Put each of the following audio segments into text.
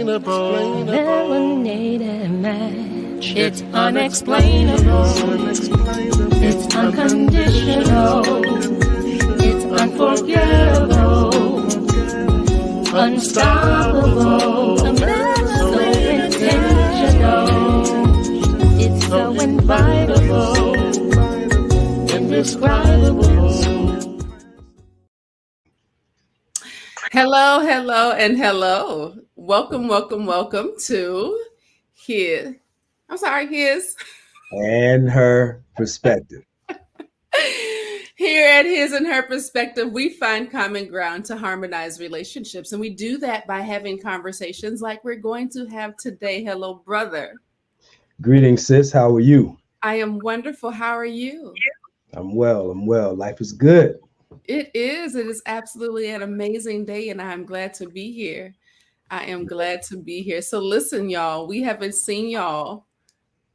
unexplainable. Never need a match. It's unexplainable. It's unconditional. It's unforgettable. Unstoppable. So intentional. It's so invitable. Indescribable. Hello, hello, and hello. Welcome to his and her perspective. Here at His and Her Perspective, we find common ground to harmonize relationships. And we do that by having conversations like we're going to have today. Hello, brother. Greetings, sis. How are you? I am wonderful. How are you? I'm well. Life is good. It is. It is absolutely an amazing day, and I'm glad to be here. So listen, y'all, we haven't seen y'all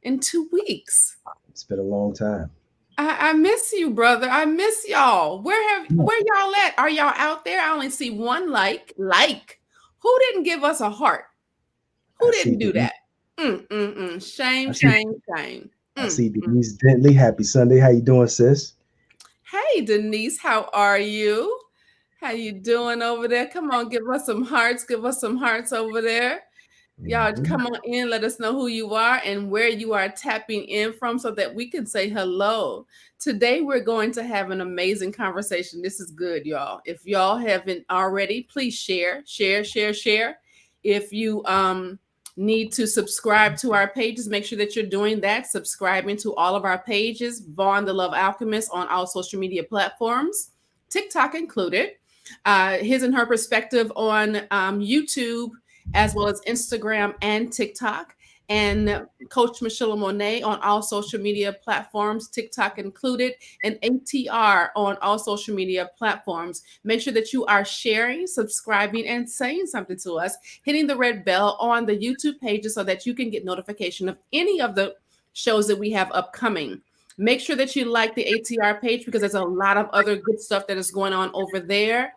in 2 weeks. It's been a long time. I miss you, brother. I miss y'all. Where y'all at? Are y'all out there? I only see one like. Who didn't give us a heart? Who didn't do that? Shame. I see Denise Dentley. Happy Sunday. How you doing, sis? Hey, Denise, how are you? How you doing over there? Come on, give us some hearts. Give us some hearts over there. Y'all come on in. Let us know who you are and where you are tapping in from so that we can say hello. Today, we're going to have an amazing conversation. This is good, y'all. If y'all haven't already, please share. If you need to subscribe to our pages, make sure that you're doing that, subscribing to all of our pages, Vaun-The Alchemist on all social media platforms, TikTok included, His and Her Perspective on YouTube, as well as Instagram and TikTok, and Coach Michelamonè on all social media platforms, TikTok included, and ATR on all social media platforms. Make sure that you are sharing, subscribing, and saying something to us, hitting the red bell on the YouTube pages so that you can get notification of any of the shows that we have upcoming. Make sure that you like the ATR page because there's a lot of other good stuff that is going on over there,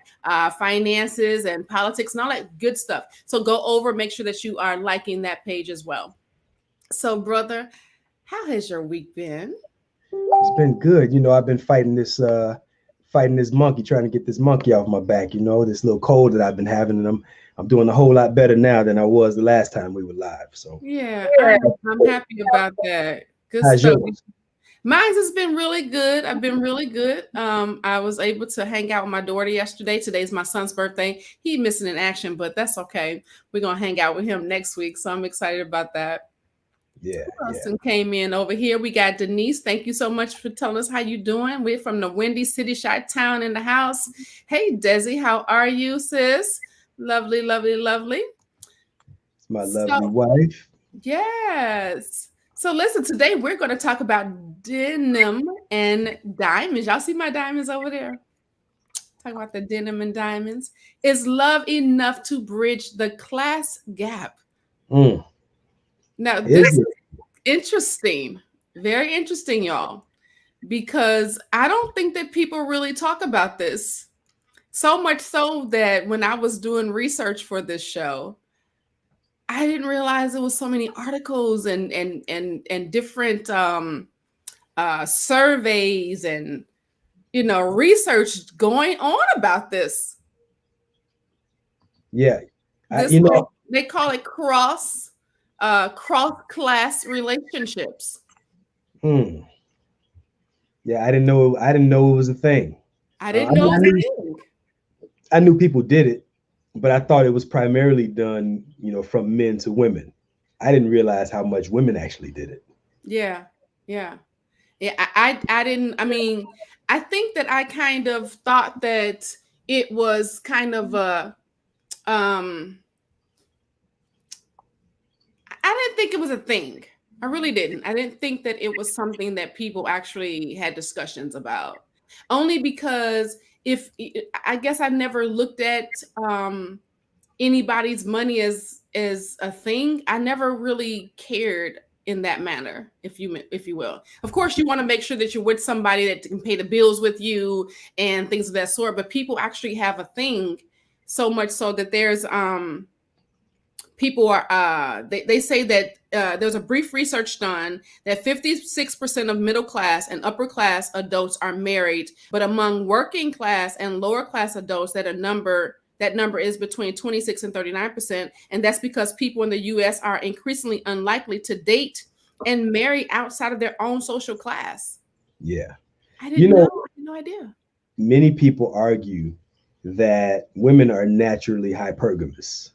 finances and politics and all that good stuff. So go over, make sure that you are liking that page as well. So, brother, how has your week been? It's been good. You know, I've been fighting this monkey, trying to get this monkey off my back. You know, this little cold that I've been having, and I'm doing a whole lot better now than I was the last time we were live. So yeah, I'm happy about that. Good how's stuff. yours? Mine has been really good. I've been really good. I was able to hang out with my daughter yesterday. Today's my son's birthday. He's missing in action, but that's okay. We're gonna hang out with him next week, so I'm excited about that. Yeah. Austin came in over here. We got Denise. Thank you so much for telling us how you doing. We're from the Windy City, Chi-Town in the house. Hey, Desi, how are you, sis? Lovely. It's my lovely wife. Yes. So listen, today we're going to talk about denim and diamonds. Y'all see my diamonds over there? Talk about the denim and diamonds. Is love enough to bridge the class gap? Now, this is interesting. Very interesting, y'all, because I don't think that people really talk about this. So much so that when I was doing research for this show, I didn't realize there was so many articles and different surveys and research going on about this. Yeah, they call it cross class relationships. Yeah, I didn't know it was a thing. I didn't know it was a thing. I knew people did it, but I thought it was primarily done, from men to women. I didn't realize how much women actually did it. Yeah. I didn't. I mean, I think that I kind of thought that it was kind of a. I didn't think it was a thing. I really didn't. I didn't think that it was something that people actually had discussions about. Only because I guess I never looked at anybody's money as a thing. I never really cared in that manner, if you will. Of course, you want to make sure that you're with somebody that can pay the bills with you and things of that sort. But people actually have a thing, so much so that there's people are they say that there's a brief research done that 56% of middle class and upper class adults are married, but among working class and lower class adults that number is between 26 and 39%, and that's because people in the US are increasingly unlikely to date and marry outside of their own social class. Yeah. I You didn't know. know, I had no idea. many people argue that women are naturally hypergamous,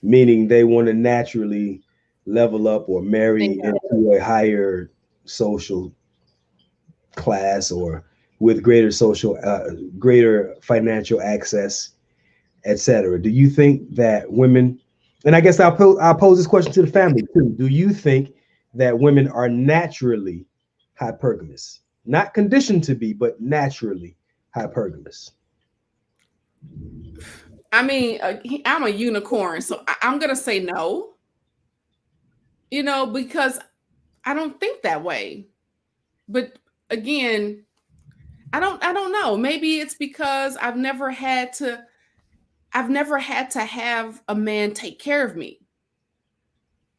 meaning they want to naturally level up or marry into a higher social class or with greater financial access, etc. Do you think that women, and I guess I'll pose this question to the family too. Do you think that women are naturally hypergamous, not conditioned to be, but naturally hypergamous? I mean, I'm a unicorn, so I'm gonna say no. Because I don't think that way. But again, I don't know. Maybe it's because I've never had to have a man take care of me.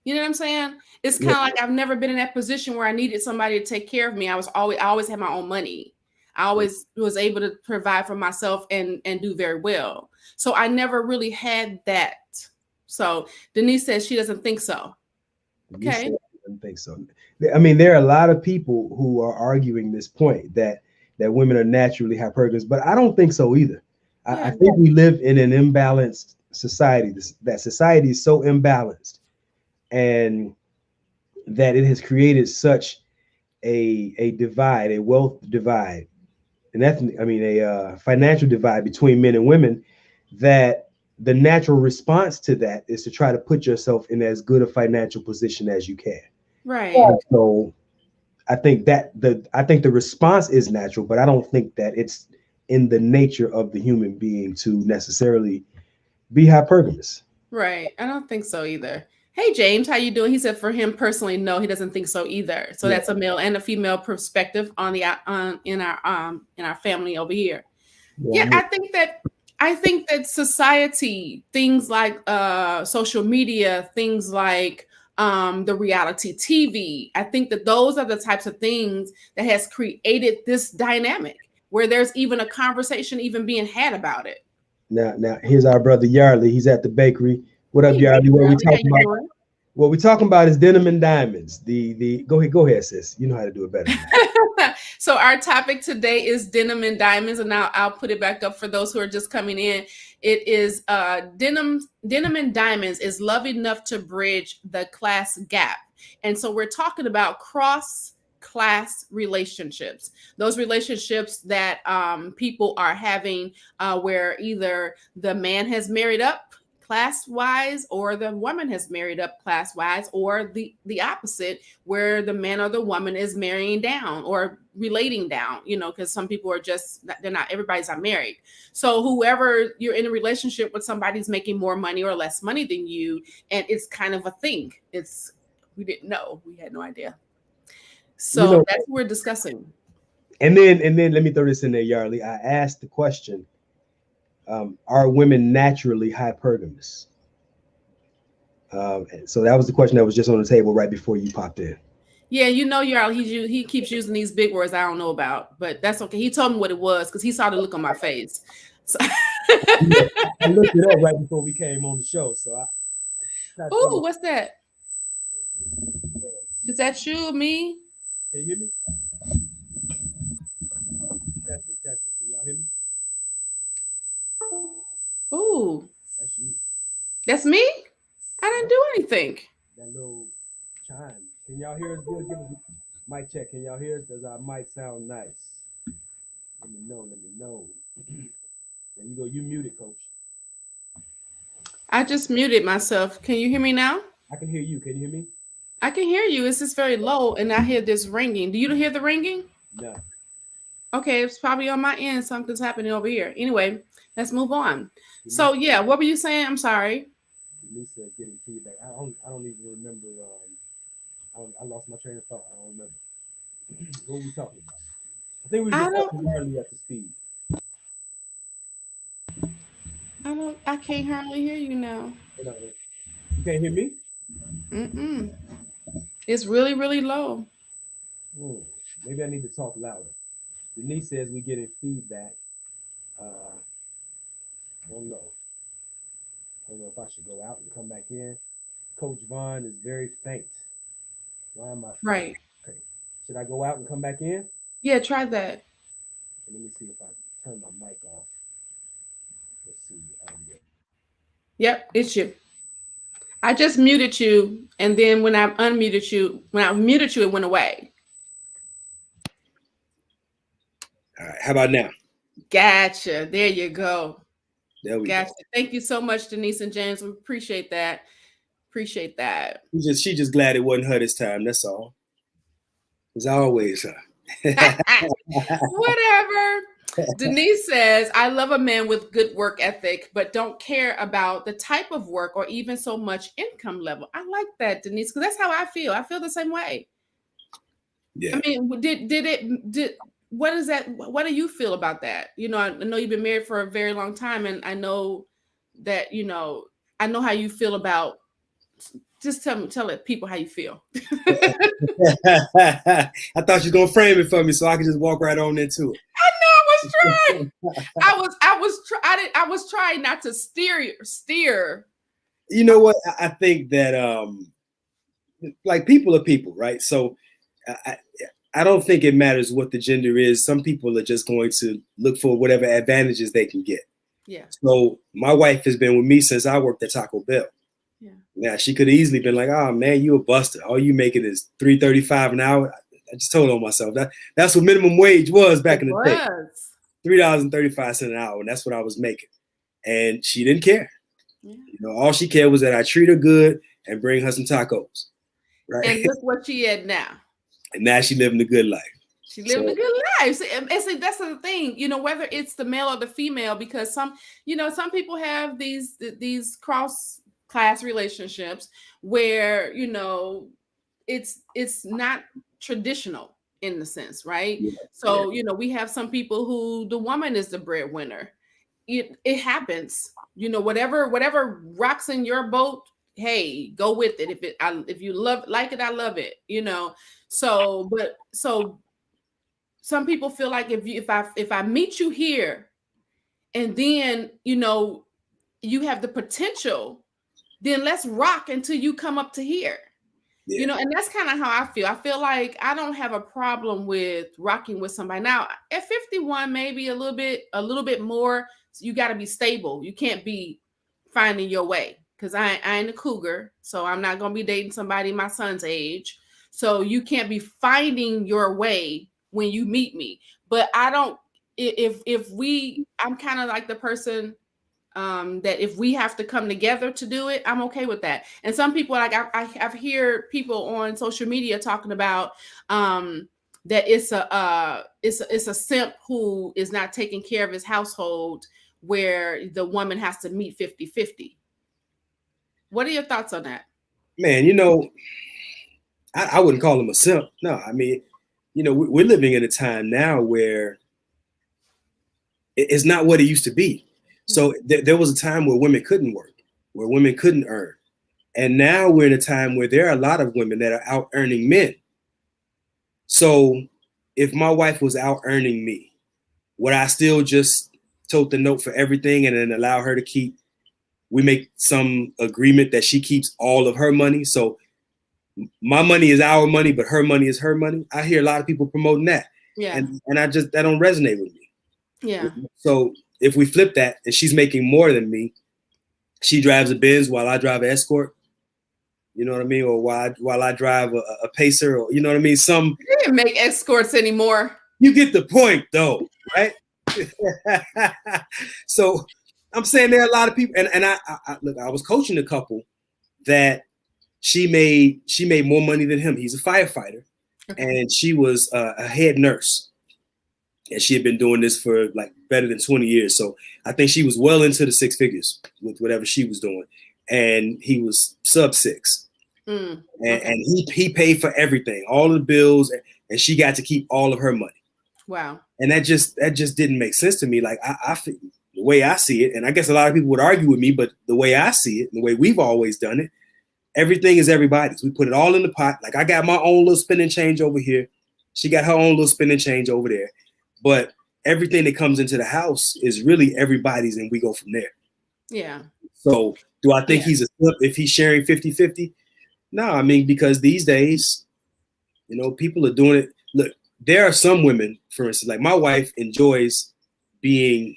You know what I'm saying? It's Yeah, kind of like I've never been in that position where I needed somebody to take care of me. I always had my own money. I always was able to provide for myself and do very well. So I never really had that. So Denise says she doesn't think so. Denise said Okay. she doesn't think so. I mean, there are a lot of people who are arguing this point that women are naturally hypergamous, but I don't think so either. I Yeah. think we live in an imbalanced society. That society is so imbalanced, and that it has created such a divide, a wealth divide, and that's I mean a financial divide between men and women, that the natural response to that is to try to put yourself in as good a financial position as you can. Right. So I think the response is natural, but I don't think that it's in the nature of the human being to necessarily be hypergamous. Right. I don't think so either. Hey James, how you doing? He said for him personally, no, he doesn't think so either. So Yeah, that's a male and a female perspective on the in our family over here. yeah, Yeah, I think that society, things like social media, things like the reality TV, I think that those are the types of things that has created this dynamic where there's even a conversation even being had about it. now here's our brother Yarley. He's at the bakery. What up, Hey, Yarley? Riley, how you doing? What we talking about is denim and diamonds. The go ahead, sis. You know how to do it better than me. So our topic today is denim and diamonds, and now I'll put it back up for those who are just coming in. It is denim and diamonds is love enough to bridge the class gap. And so we're talking about cross class relationships, those relationships that people are having where either the man has married up class wise or the woman has married up class wise, or the opposite, where the man or the woman is marrying down or relating down, because some people are just, they're not, everybody's not married. So whoever you're in a relationship with, somebody's making more money or less money than you, and it's kind of a thing. We didn't know, we had no idea. You So know, that's what we're discussing. and then let me throw this in there, Yarley. I asked the question: are women naturally hypergamous? So that was the question that was just on the table right before you popped in. Yeah, he keeps using these big words I don't know about, but that's okay. He told me what it was because he saw the look on my face. So Yeah, I looked it up right before we came on the show, so I tried to oh, figure. what's that? Is that you, me? Can you hear me? Testing, testing. Can y'all hear me? Ooh, That's you. that's me? I didn't Yep, do anything. that little chime. Can y'all hear us good? Give us a mic check. Can y'all hear us? Does our mic sound nice? Let me know. Let me know. There you go. You muted, coach. I just muted myself. Can you hear me now? I can hear you. Can you hear me? I can hear you. It's just very low, and I hear this ringing. Do you hear the ringing? No. Okay, it's probably on my end. Something's happening over here. Anyway, let's move on. So Denise, yeah, what were you saying? I'm sorry. Denise says getting feedback. I don't even remember. I lost my train of thought. I don't remember. What were we talking about? I think we were I just don't. talking early at the speed. I don't. I can't hardly hear you now. Hold on. You can't hear me? Mm-mm. It's really, really low. Hmm. Maybe I need to talk louder. Denise says we're getting feedback. I don't know. I don't know if I should go out and come back in. Coach Vaughn is very faint. Why am I faint? Right. Okay. Should I go out and come back in? Yeah, try that. Let me see if I turn my mic off. Let's see. Audio. Yep, it's you. I just muted you, and then when I muted you, it went away. All right. How about now? Gotcha. There you go. There we Gotcha. go. Thank you so much, Denise and James. We appreciate that. Appreciate that. She just glad it wasn't her this time. That's all. It's always her. Whatever. Denise says, I love a man with good work ethic, but don't care about the type of work or even so much income level. I like that, Denise, because that's how I feel. I feel the same way. Yeah. I mean, what is that? What do you feel about that? You know, I know you've been married for a very long time, and I know that, I know how you feel about. Just tell people how you feel. I thought you was gonna frame it for me so I could just walk right on into it. I was trying not to steer. You know what? I think that like people are people, right? So I don't think it matters what the gender is. Some people are just going to look for whatever advantages they can get. Yeah. So my wife has been with me since I worked at Taco Bell. Yeah. Now she could have easily been like, "Oh man, you a buster. All you making is $3.35 an hour." I just told on myself that's what minimum wage was back in the day. $3.35 an hour, and that's what I was making. And she didn't care. Yeah. All she cared was that I treat her good and bring her some tacos. Right. And look what she had now. And now she living a good life. She lived a good life. See, that's the thing, whether it's the male or the female, because some people have these cross class relationships where, it's not traditional in the sense, right? Yeah. So, we have some people who the woman is the breadwinner. It happens, whatever rocks in your boat, hey, go with it. If you like it, I love it, So some people feel like if I meet you here and then, you have the potential, then let's rock until you come up to here. Yeah. And that's kind of how I feel. I feel like I don't have a problem with rocking with somebody. Now, at 51, maybe a little bit more. So you got to be stable. You can't be finding your way, because I ain't a cougar. So I'm not going to be dating somebody my son's age. So you can't be finding your way when you meet me. But I don't, I'm kind of like the person that if we have to come together to do it, I'm okay with that. And some people, like I've heard people on social media talking about that it's a simp who is not taking care of his household, where the woman has to meet 50-50. What are your thoughts on that? Man, I wouldn't call him a simp. No, I mean, we're living in a time now where it's not what it used to be. So there was a time where women couldn't work, where women couldn't earn. And now we're in a time where there are a lot of women that are out earning men. So if my wife was out earning me, would I still just tote the note for everything and then allow her to we make some agreement that she keeps all of her money? So my money is our money, but her money is her money. I hear a lot of people promoting that. Yeah. And that don't resonate with me. Yeah. So if we flip that and she's making more than me, she drives a Benz while I drive an Escort, you know what I mean? Or while I drive a Pacer, or you know what I mean? You didn't make Escorts anymore. You get the point though, right? So I'm saying there are a lot of people, and I look, I was coaching a couple that she made more money than him. He's a firefighter, okay. And she was a head nurse. And she had been doing this for like better than 20 years. So I think she was well into the six figures with whatever she was doing. And he was sub 6. Okay. And he paid for everything, all the bills, and she got to keep all of her money. Wow. And that just didn't make sense to me. Like I the way I see it, and I guess a lot of people would argue with me, but the way I see it, the way we've always done it, everything is everybody's. We put it all in the pot. Like I got my own little spinning change over here. She got her own little spinning change over there. But everything that comes into the house is really everybody's, and we go from there. Yeah. So do I think he's a slip if he's sharing 50-50? No, I mean, because these days, people are doing it. Look, there are some women, for instance, like my wife enjoys being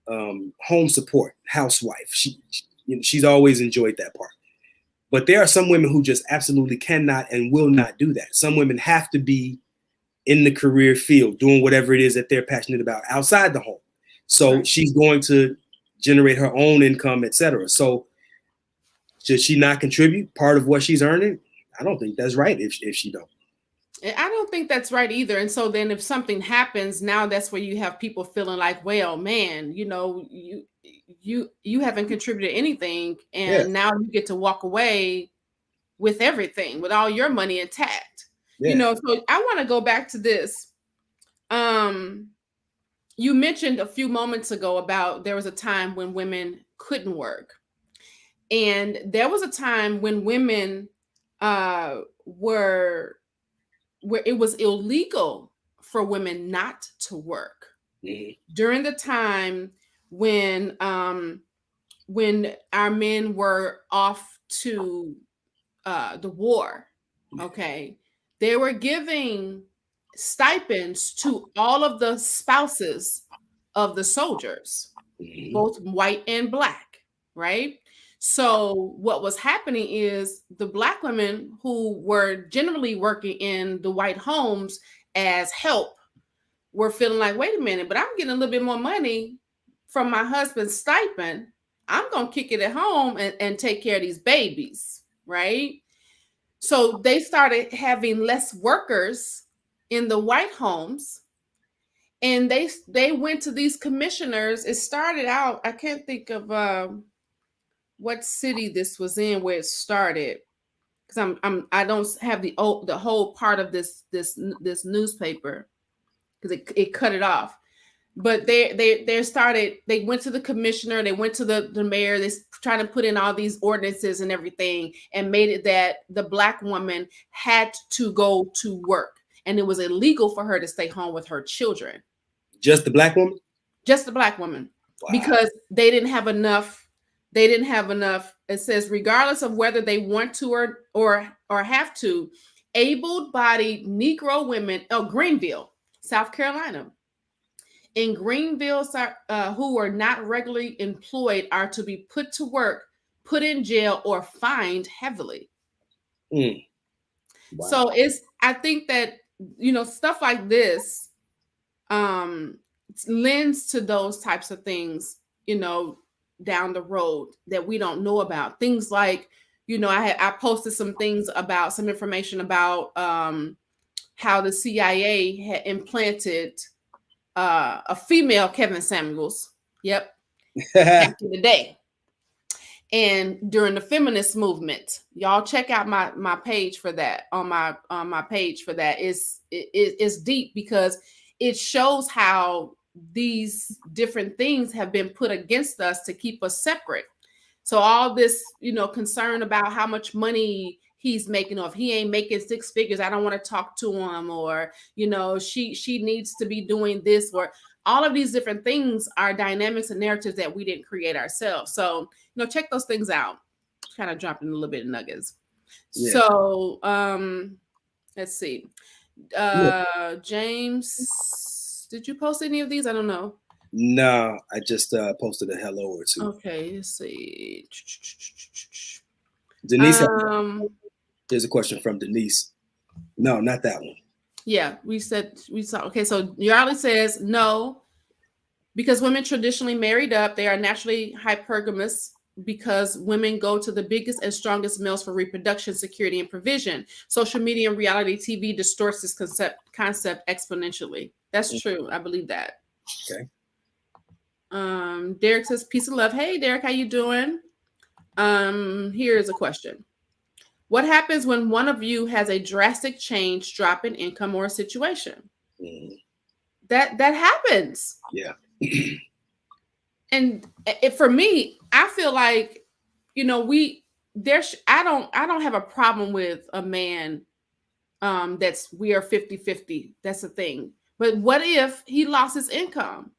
home support, housewife. She's always enjoyed that part. But there are some women who just absolutely cannot and will not do that. Some women have to be in the career field, doing whatever it is that they're passionate about outside the home. So she's going to generate her own income, etc. So should she not contribute part of what she's earning? I don't think that's right if she don't. I don't think that's right either. And so then if something happens, now that's where you have people feeling like, well, man, you haven't contributed anything, and now you get to walk away with everything, with all your money intact. So I want to go back to this. You mentioned a few moments ago about there was a time when women couldn't work. And there was a time when women where it was illegal for women not to work. During the time when our men were off to the war, okay, they were giving stipends to all of the spouses of the soldiers, both white and black, right? So what was happening is the black women who were generally working in the white homes as help were feeling like, wait a minute, but I'm getting a little bit more money from my husband's stipend. I'm going to kick it at home and take care of these babies, right? So they started having less workers in the white homes, and they went to these commissioners. It started out, I can't think of what city this was in where it started, because I don't have the whole part of this newspaper because it cut it off. But they went to the commissioner, they went to the mayor, they trying to put in all these ordinances and everything, and made it that the black woman had to go to work, and it was illegal for her to stay home with her children. Just the black woman? Just the black woman. Wow. Because they didn't have enough. It says, regardless of whether they want to or have to, able-bodied Negro women, Greenville, South Carolina. In Greenville, who are not regularly employed are to be put to work, put in jail, or fined heavily. Wow. So I think that, stuff like this lends to those types of things, down the road that we don't know about. Things like, I posted some information about how the CIA had implanted a female Kevin Samuels. Yep. Back in the day. And during the feminist movement, y'all check out my page for that. On my page for that. It's deep because it shows how these different things have been put against us to keep us separate. So all this, concern about how much money he's making, or if he ain't making six figures, I don't want to talk to him, or, she needs to be doing this, or all of these different things are dynamics and narratives that we didn't create ourselves. So, check those things out. Kind of dropping a little bit of nuggets. Yeah. So, let's see. James, did you post any of these? I don't know. No, I just posted a hello or two. Okay, let's see. Denise, there's a question from Denise. No, not that one. Yeah, we saw. Okay, so Yarley says no, because women traditionally married up, they are naturally hypergamous because women go to the biggest and strongest males for reproduction, security, and provision. Social media and reality TV distorts this concept exponentially. That's true. I believe that. Okay. Derek says, peace and love. Hey, Derek, how you doing? Here's a question. What happens when one of you has a drastic change, drop in income, or a situation? That happens. Yeah. And for me, I feel like, I don't have a problem with a man we are 50-50. That's the thing. But what if he lost his income?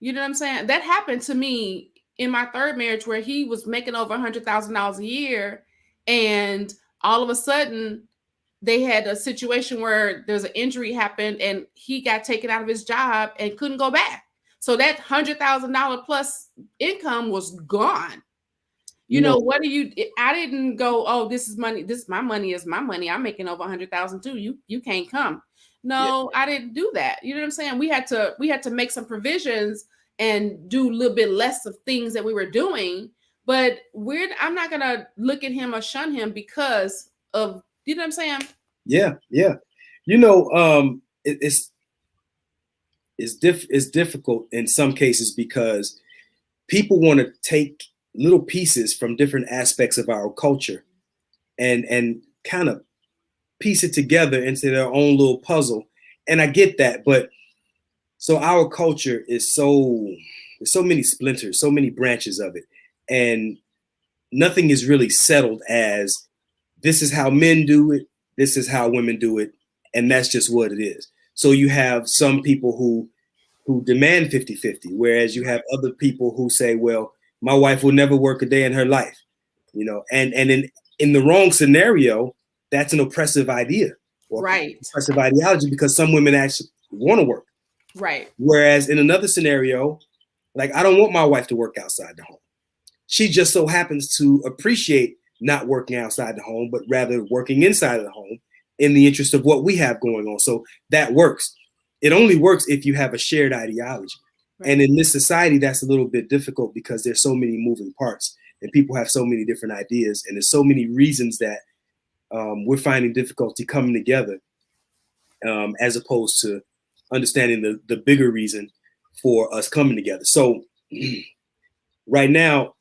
You know what I'm saying? That happened to me in my third marriage where he was making over $100,000 a year, and all of a sudden they had a situation where there's an injury happened and he got taken out of his job and couldn't go back. So that $100,000 plus income was gone. You know, what do you, I didn't go, oh, this is money. This is my money is my money. I'm making over 100,000 too. You can't come. No, I didn't do that. You know what I'm saying? We had to make some provisions and do a little bit less of things that we were doing, but I'm not going to look at him or shun him because of, you know what I'm saying? Yeah. Yeah. You know, it's difficult in some cases because people want to take little pieces from different aspects of our culture and kind of piece it together into their own little puzzle. And I get that, but so our culture is there's so many splinters, so many branches of it, and nothing is really settled as this is how men do it, this is how women do it, and that's just what it is. So you have some people who demand 50-50, whereas you have other people who say, well, my wife will never work a day in her life, you know, and in the wrong scenario, that's an oppressive idea, or oppressive ideology, because some women actually want to work. Right. Whereas in another scenario, like, I don't want my wife to work outside the home. She just so happens to appreciate not working outside the home, but rather working inside of the home in the interest of what we have going on. So that works. It only works if you have a shared ideology. Right. And in this society, that's a little bit difficult because there's so many moving parts and people have so many different ideas. And there's so many reasons that we're finding difficulty coming together as opposed to understanding the bigger reason for us coming together. So right now,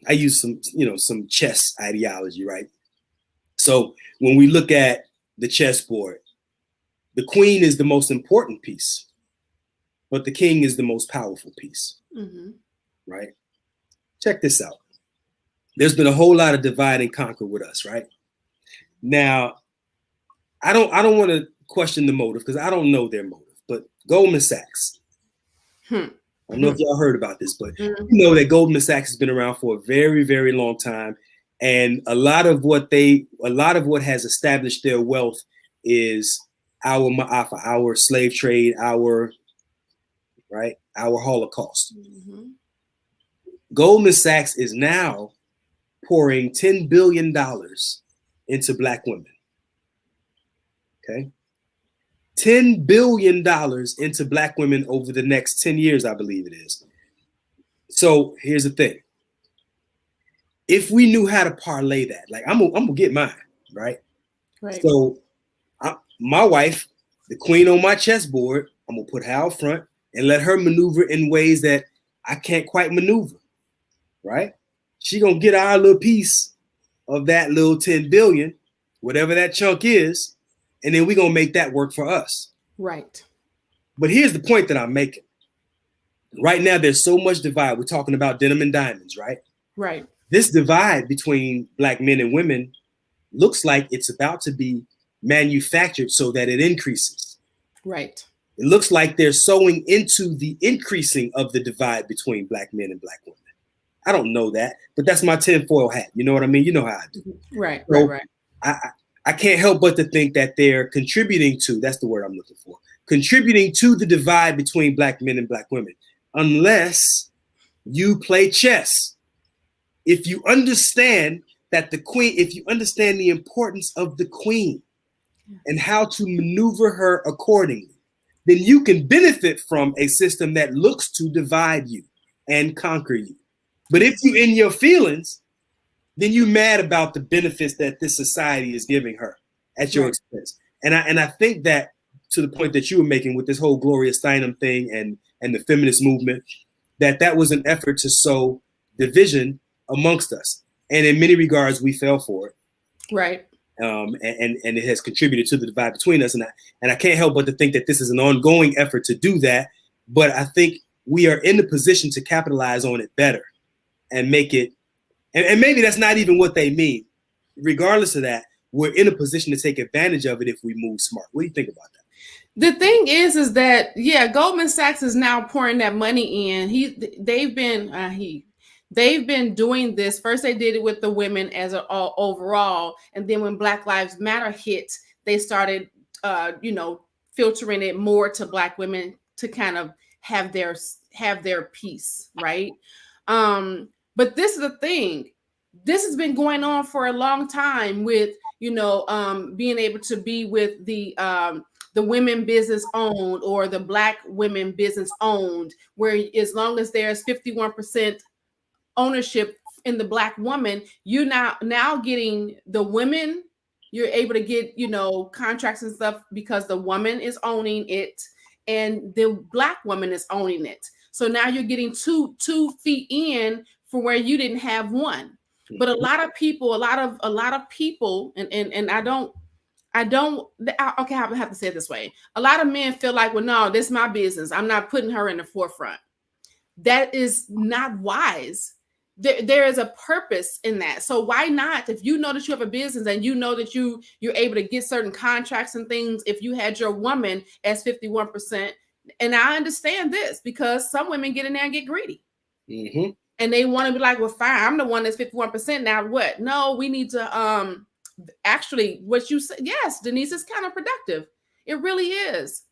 I use some chess ideology, right? So when we look at the chessboard, the queen is the most important piece, but the king is the most powerful piece, right? Check this out. There's been a whole lot of divide and conquer with us, right? Now, I don't want to question the motive because I don't know their motive, but Goldman Sachs. I don't know if y'all heard about this, but you know that Goldman Sachs has been around for a very, very long time. And a lot of what has established their wealth is our ma'afa, our slave trade, our Holocaust. Goldman Sachs is now pouring $10 billion into Black women. Okay. $10 billion into Black women over the next 10 years, I believe it is. So here's the thing. If we knew how to parlay that, like I'm gonna get mine, right? Right. So my wife, the queen on my chessboard, I'm gonna put her out front and let her maneuver in ways that I can't quite maneuver, right? She gonna get our little piece of that little 10 billion, whatever that chunk is, and then we're gonna make that work for us. Right. But here's the point that I'm making. Right now, there's so much divide. We're talking about denim and diamonds, right? Right. This divide between Black men and women looks like it's about to be manufactured so that it increases. Right. It looks like they're sowing into the increasing of the divide between Black men and Black women. I don't know that, but that's my tinfoil hat. You know what I mean? You know how I do. Right, so right. I can't help but to think that they're contributing to, that's the word I'm looking for, contributing to the divide between Black men and Black women, unless you play chess. If you understand that the queen, if you understand the importance of the queen and how to maneuver her accordingly, then you can benefit from a system that looks to divide you and conquer you. But if you in your feelings, then you mad about the benefits that this society is giving her at your expense. And I think that to the point that you were making with this whole Gloria Steinem thing and the feminist movement, that was an effort to sow division amongst us. And in many regards, we fell for it. Right. And it has contributed to the divide between us. And I can't help but to think that this is an ongoing effort to do that. But I think we are in the position to capitalize on it better and make it And maybe that's not even what they mean. Regardless of that, we're in a position to take advantage of it if we move smart. What do you think about that? The thing is that, yeah, Goldman Sachs is now pouring that money in. They've been doing this. First, they did it with the women as overall, and then when Black Lives Matter hit, they started, filtering it more to Black women to kind of have their piece, right? But this is the thing. This has been going on for a long time with, being able to be with the women business owned or the Black women business owned, where as long as there's 51% ownership in the Black woman, you now getting the women, you're able to get, contracts and stuff because the woman is owning it and the Black woman is owning it. So now you're getting two feet in for where you didn't have one. But a lot of people, and I have to say it this way. A lot of men feel like, well, no, this is my business. I'm not putting her in the forefront. That is not wise. There is a purpose in that. So why not? If you know that you have a business and you know that you're able to get certain contracts and things, if you had your woman as 51%, and I understand this because some women get in there and get greedy. Mm-hmm. And they want to be like, well, fine, I'm the one that's 51%. Now what? No, we need to actually, what you said, yes, Denise, is kind of productive. It really is.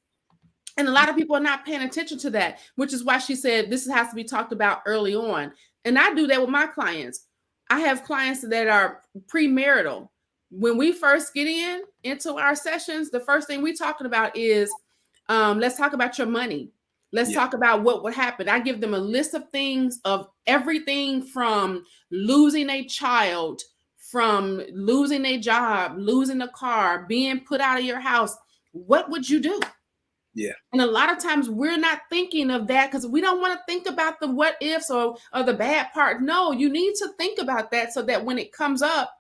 And a lot of people are not paying attention to that, which is why she said this has to be talked about early on. And I do that with my clients. I have clients that are premarital. When we first get into our sessions, the first thing we're talking about is, let's talk about your money. Let's talk about what would happen. I give them a list of things, of everything from losing a child, from losing a job, losing a car, being put out of your house. What would you do? Yeah. And a lot of times we're not thinking of that because we don't want to think about the what ifs or the bad part. No, you need to think about that so that when it comes up,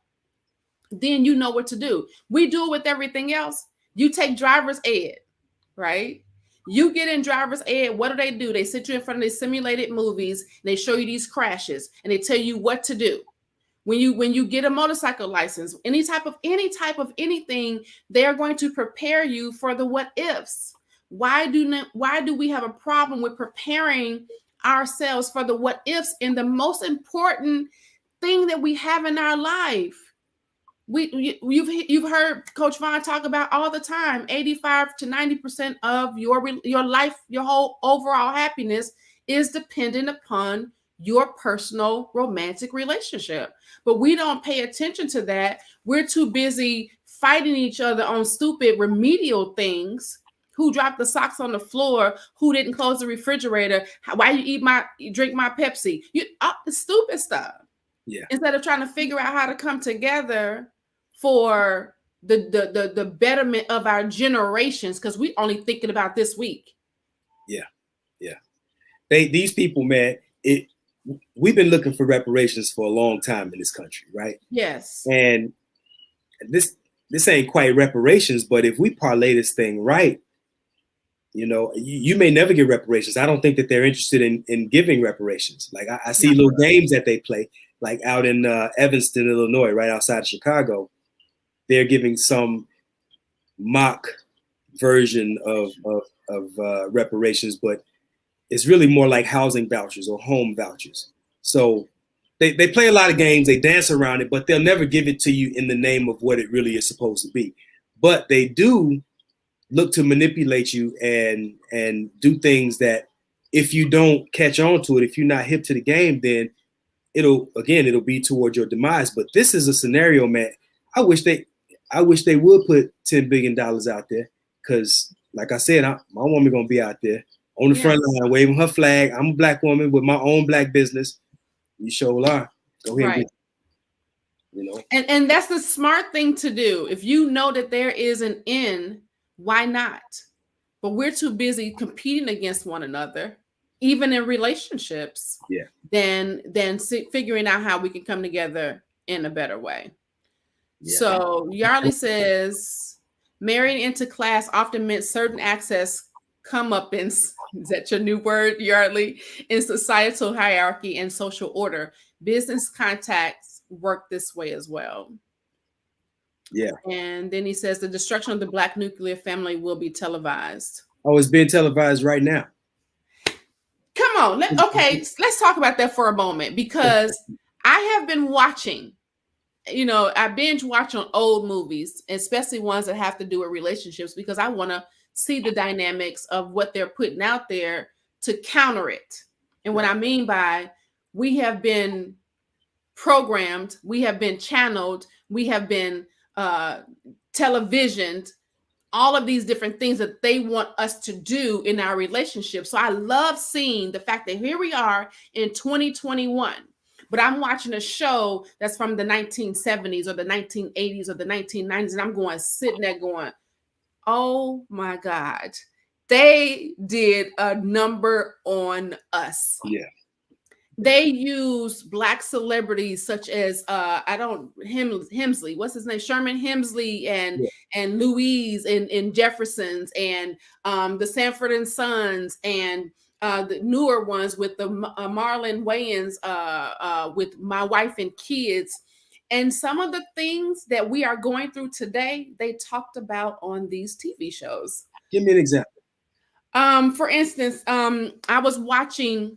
then you know what to do. We do it with everything else. You take driver's ed, right? You get in driver's ed. What do? They sit you in front of these simulated movies. And they show you these crashes and they tell you what to do. When you get a motorcycle license, any type of anything, they are going to prepare you for the what ifs. Why do we have a problem with preparing ourselves for the what ifs in the most important thing that we have in our life? You've heard Coach Vaun talk about all the time. 85 to 90% of your life, your whole overall happiness is dependent upon your personal romantic relationship. But we don't pay attention to that. We're too busy fighting each other on stupid remedial things. Who dropped the socks on the floor? Who didn't close the refrigerator? Why you drink my Pepsi? The stupid stuff. Yeah. Instead of trying to figure out how to come together for the betterment of our generations, because we only thinking about this week. Yeah. These people, man, we've been looking for reparations for a long time in this country, right? Yes. And this ain't quite reparations, but if we parlay this thing right, you may never get reparations. I don't think that they're interested in giving reparations. Like I see little games that they play, like out in Evanston, Illinois, right outside of Chicago. They're giving some mock version of reparations, but it's really more like housing vouchers or home vouchers. So they play a lot of games, they dance around it, but they'll never give it to you in the name of what it really is supposed to be. But they do look to manipulate you and do things that if you don't catch on to it, if you're not hip to the game, then it'll be toward your demise. But this is a scenario, man. I wish they would put $10 billion out there, because like I said, my woman gonna be out there on the front line waving her flag. I'm a Black woman with my own Black business. You sure are. Go ahead, right. And that's the smart thing to do. If you know that there is an end, why not? But we're too busy competing against one another, even in relationships. Yeah. Than figuring out how we can come together in a better way. Yeah. So Yarley says, marrying into class often meant certain access comeuppance, is that your new word, Yardley, in societal hierarchy and social order. Business contacts work this way as well. Yeah. And then he says the destruction of the Black nuclear family will be televised. Oh, it's being televised right now. Come on. Okay, let's talk about that for a moment, because I have been watching, I binge watch on old movies, especially ones that have to do with relationships, because I want to see the dynamics of what they're putting out there to counter it. And what I mean by, we have been programmed, we have been channeled, we have been televisioned, all of these different things that they want us to do in our relationship. So I love seeing the fact that here we are in 2021, but I'm watching a show that's from the 1970s or the 1980s or the 1990s, and I'm sitting there going, oh my God, they did a number on us. Yeah. They use Black celebrities such as Hemsley, what's his name? Sherman Hemsley and Louise and Jeffersons and the Sanford and Sons and the newer ones with the Marlon Wayans with My Wife and Kids. And some of the things that we are going through today, they talked about on these TV shows. Give me an example. For instance, I was watching,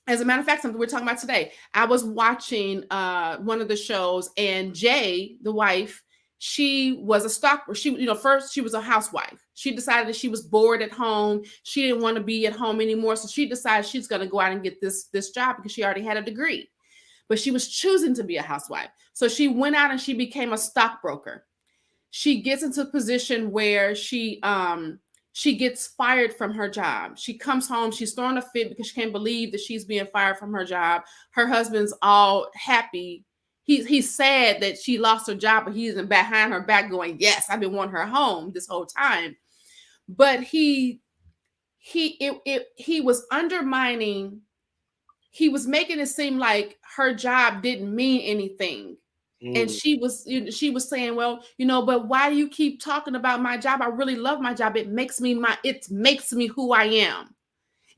as a matter of fact, something we're talking about today, I was watching one of the shows, and Jay, the wife, she was a stockbroker. First she was a housewife. She decided that she was bored at home. She didn't want to be at home anymore. So she decided she's going to go out and get this job because she already had a degree. But she was choosing to be a housewife. So she went out and she became a stockbroker. She gets into a position where she gets fired from her job. She comes home, she's throwing a fit because she can't believe that she's being fired from her job. Her husband's all happy. He's sad that she lost her job, but he's behind her back going, yes, I've been wanting her home this whole time. But he was undermining. He was making it seem like her job didn't mean anything. And she was saying, well, but why do you keep talking about my job? I really love my job. It makes me who I am.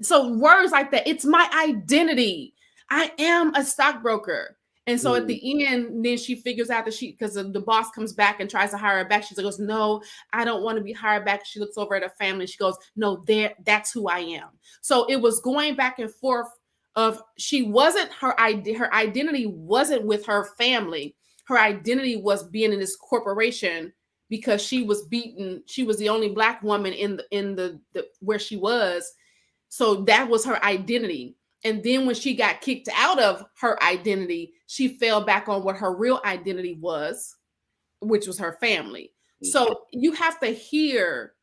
So words like that, it's my identity. I am a stockbroker. And so at the end, then she figures out that because the boss comes back and tries to hire her back. She goes, no, I don't want to be hired back. She looks over at her family. She goes, no, that's who I am. So it was going back and forth of her identity wasn't with her family. Her identity was being in this corporation because she was beaten. She was the only Black woman in the where she was. So that was her identity. And then when she got kicked out of her identity, she fell back on what her real identity was, which was her family. So you have to hear,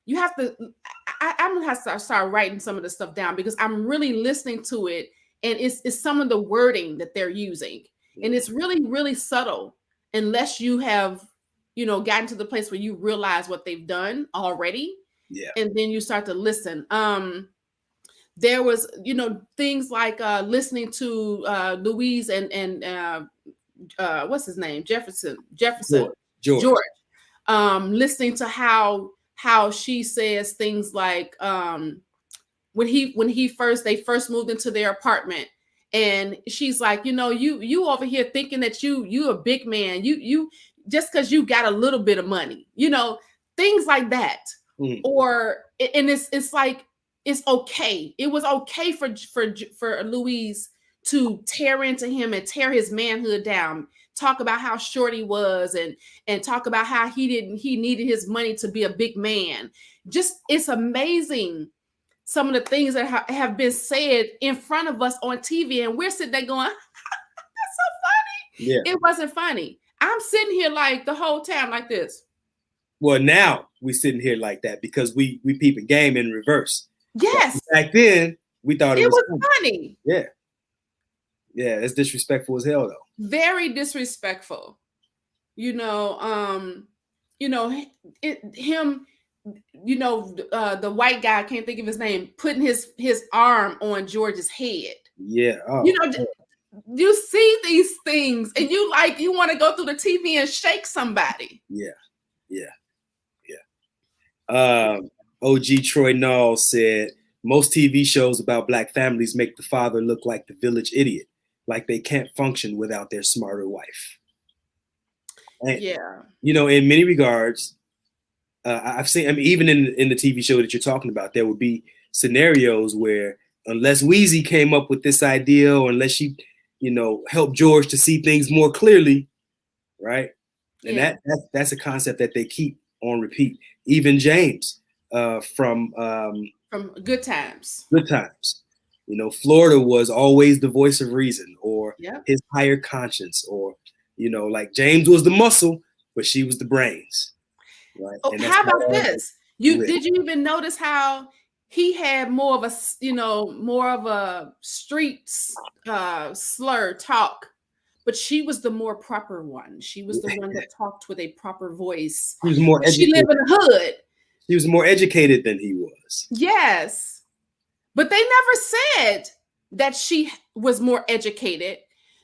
I'm gonna have to start writing some of this stuff down because I'm really listening to it. And it's some of the wording that they're using. And it's really, really subtle unless you have, gotten to the place where you realize what they've done already. Yeah. And then you start to listen. There was, things like listening to Louise and what's his name? Jefferson. George. Listening to how she says things like when they first moved into their apartment. And she's like, you over here thinking that you a big man, you just because you got a little bit of money, things like that. Or and it's like it's okay. It was okay for Louise to tear into him and tear his manhood down. Talk about how short he was and talk about how he needed his money to be a big man. Just it's amazing. Some of the things that have been said in front of us on TV, and we're sitting there going, that's so funny. Yeah. It wasn't funny. I'm sitting here like the whole time like this. Well, now we're sitting here like that because we peeping game in reverse. Yes. But back then, we thought it was funny. Yeah. Yeah, it's disrespectful as hell, though. Very disrespectful. The white guy, I can't think of his name, putting his arm on George's head. Yeah. Oh. You see these things and you want to go through the TV and shake somebody. Yeah. OG Troy Null said, most TV shows about black families make the father look like the village idiot, like they can't function without their smarter wife. And, Yeah. In many regards, I've seen, I mean, even in the TV show that you're talking about, there would be scenarios where unless Weezy came up with this idea, or unless she, helped George to see things more clearly, right? And that's a concept that they keep on repeat. Even James from Good Times. Good Times, Florida was always the voice of reason, or his higher conscience, or like James was the muscle, but she was the brains. Right. Oh, how about this? Did you even notice how he had more of a street slur talk, but she was the more proper one. She was the one that talked with a proper voice. She was more educated. She lived in the hood. She was more educated than he was. Yes, but they never said that she was more educated.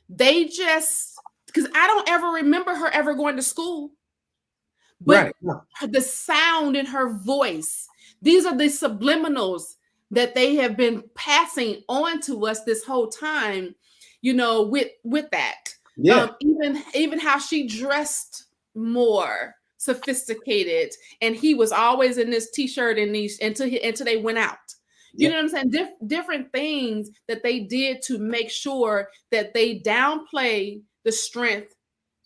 They just, because I don't ever remember her ever going to school. But the sound in her voice, these are the subliminals that they have been passing on to us this whole time, with that. Yeah. Even how she dressed more sophisticated, and he was always in this t-shirt and these until they went out. You know what I'm saying? Different things that they did to make sure that they downplay the strength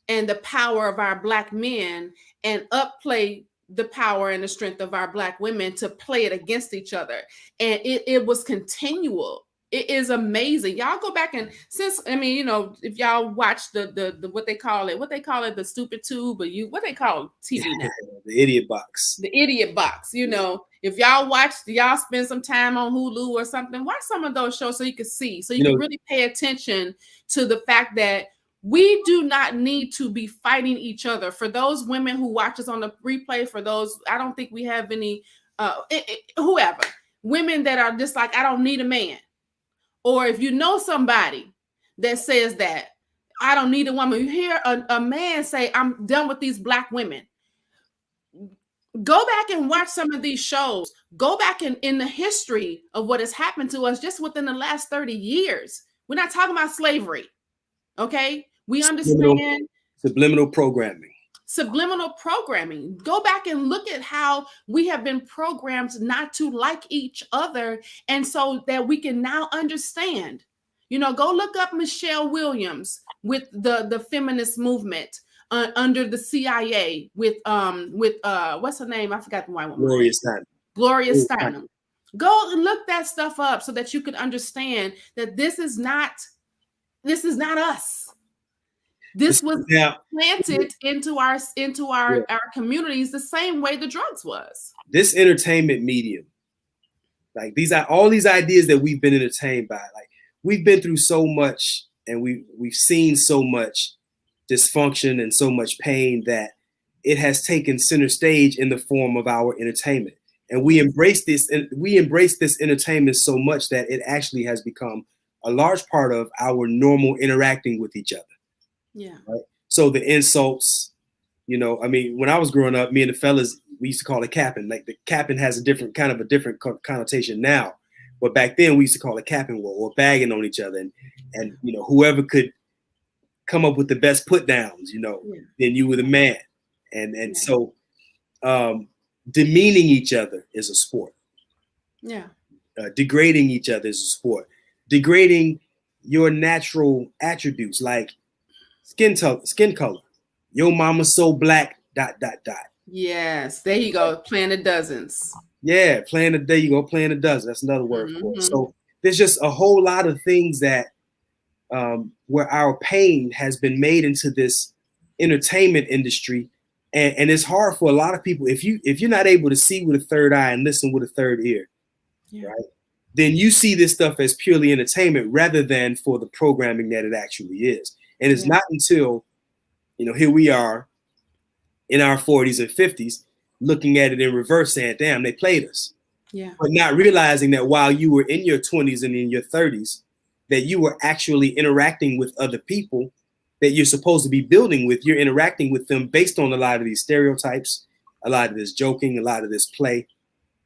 and the power of our black men and upplay the power and the strength of our black women to play it against each other. And it was continual. It is amazing. Y'all go back and if y'all watch the what they call it, the stupid tube, or what they call TV now. The idiot box. The idiot box. If y'all spend some time on Hulu or something, watch some of those shows so you can see, so you can really pay attention to the fact that we do not need to be fighting each other. For those women who watch us on the replay, for those, I don't think we have any, whoever, women that are just like, I don't need a man. Or if you know somebody that says that, I don't need a woman. You hear a man say, I'm done with these black women. Go back and watch some of these shows. Go back in the history of what has happened to us just within the last 30 years. We're not talking about slavery. Okay? We understand subliminal programming. Subliminal programming. Go back and look at how we have been programmed not to like each other, and so that we can now understand. Go look up Michelle Williams with the feminist movement under the CIA with what's her name? I forgot the white woman. Gloria Steinem. Go and look that stuff up so that you can understand that this is not us. This was planted into our communities the same way the drugs was. This entertainment medium, like all these ideas that we've been entertained by, like we've been through so much, and we've seen so much dysfunction and so much pain that it has taken center stage in the form of our entertainment. And we embrace this entertainment so much that it actually has become a large part of our normal interacting with each other. Yeah. Right? So the insults, when I was growing up, me and the fellas, we used to call it capping. Like the capping has a different connotation now, but back then we used to call it capping or bagging on each other, and whoever could come up with the best put downs, then you were the man, and so demeaning each other is a sport. Yeah. Degrading each other is a sport. Degrading your natural attributes like skin color. Your mama's so black, ... Yes, there you go. Playing the dozens. Yeah, there you go, playing the dozen. That's another word for it. So there's just a whole lot of things that where our pain has been made into this entertainment industry. And it's hard for a lot of people. If you're not able to see with a third eye and listen with a third ear, right? Then you see this stuff as purely entertainment rather than for the programming that it actually is. And it's not until, here we are in our 40s and 50s looking at it in reverse saying, damn, they played us. Yeah. But not realizing that while you were in your 20s and in your 30s, that you were actually interacting with other people that you're supposed to be building with. You're interacting with them based on a lot of these stereotypes, a lot of this joking, a lot of this play.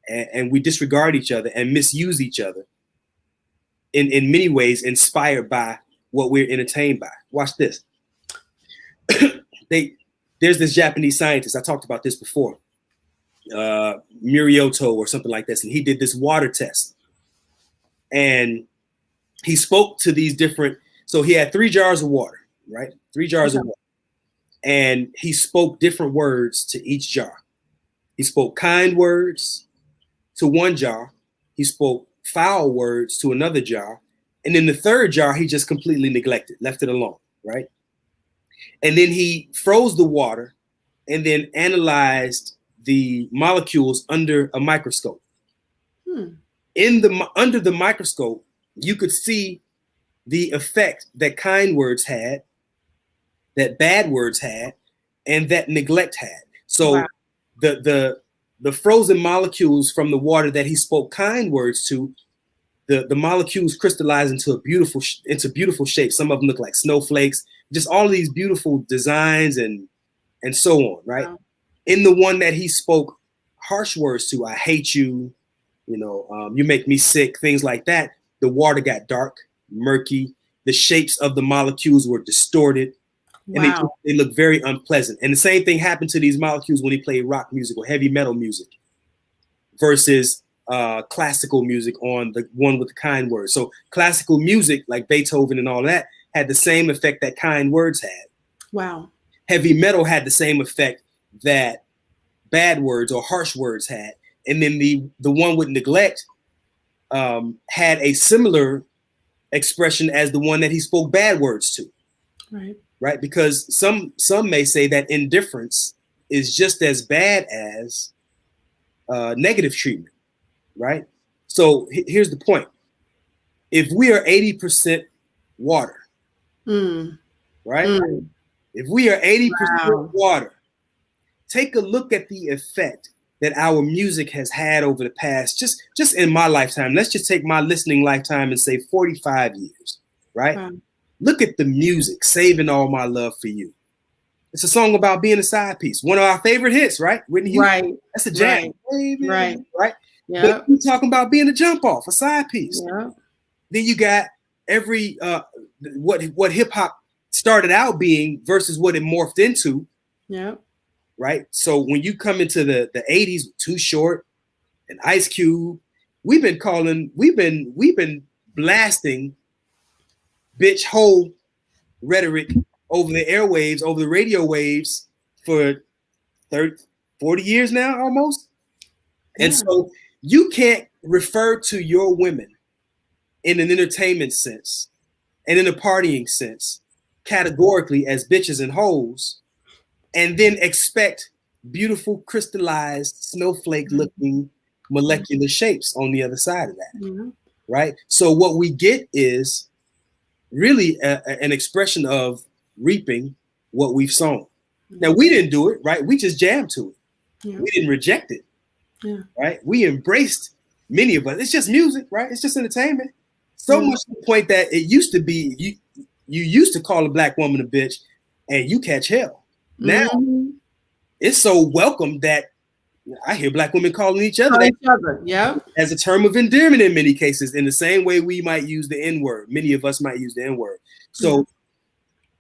and we disregard each other and misuse each other in many ways, inspired by what we're entertained by. Watch this. There's this Japanese scientist, I talked about this before, Murioto or something like this, and he did this water test. And he spoke to these different, so he had 3 jars of water, right? 3 jars of water. And he spoke different words to each jar. He spoke kind words to one jar. He spoke foul words to another jar. And in the 3rd jar, he just completely neglected, left it alone, right? And then he froze the water and then analyzed the molecules under a microscope. Under the microscope, you could see the effect that kind words had, that bad words had, and that neglect had. So the frozen molecules from the water that he spoke kind words to, the molecules crystallized into beautiful shapes. Some of them look like snowflakes, just all of these beautiful designs and so on, right? Wow. In the one that he spoke harsh words to, I hate you, you make me sick, things like that, the water got dark, murky, the shapes of the molecules were distorted, and they look very unpleasant. And the same thing happened to these molecules when he played rock music or heavy metal music versus classical music on the one with the kind words. So classical music, like Beethoven and all that, had the same effect that kind words had. Wow. Heavy metal had the same effect that bad words or harsh words had. And then the one with neglect had a similar expression as the one that he spoke bad words to. Right? Because some may say that indifference is just as bad as negative treatment. Right? So here's the point. If we are 80% water, right? If we are 80% water, take a look at the effect that our music has had over the past, just in my lifetime. Let's just take my listening lifetime and say 45 years, right? Look at the music, Saving All My Love for You. It's a song about being a side piece. One of our favorite hits, right? Whitney Houston. Right. That's a jam. Right. Yeah. But we're talking about being a jump off, a side piece. Yeah. Then you got every what hip hop started out being versus what it morphed into. Yeah. Right. So when you come into the 80s, Too Short and Ice Cube, we've been blasting bitch hole rhetoric over the airwaves, over the radio waves for 30, 40 years now almost. Yeah. And so you can't refer to your women in an entertainment sense and in a partying sense categorically as bitches and hoes and then expect beautiful crystallized snowflake looking molecular shapes on the other side of that. Right? So what we get is really an expression of reaping what we've sown. Now we didn't do it, right? We just jammed to it. We didn't reject it. Right? We embraced many of us. It's just music, right? It's just entertainment. So much to the point that it used to be you used to call a black woman a bitch and you catch hell. Now it's so welcome that I hear black women calling each other as a term of endearment in many cases, in the same way we might use the N-word. Many of us might use the N-word. So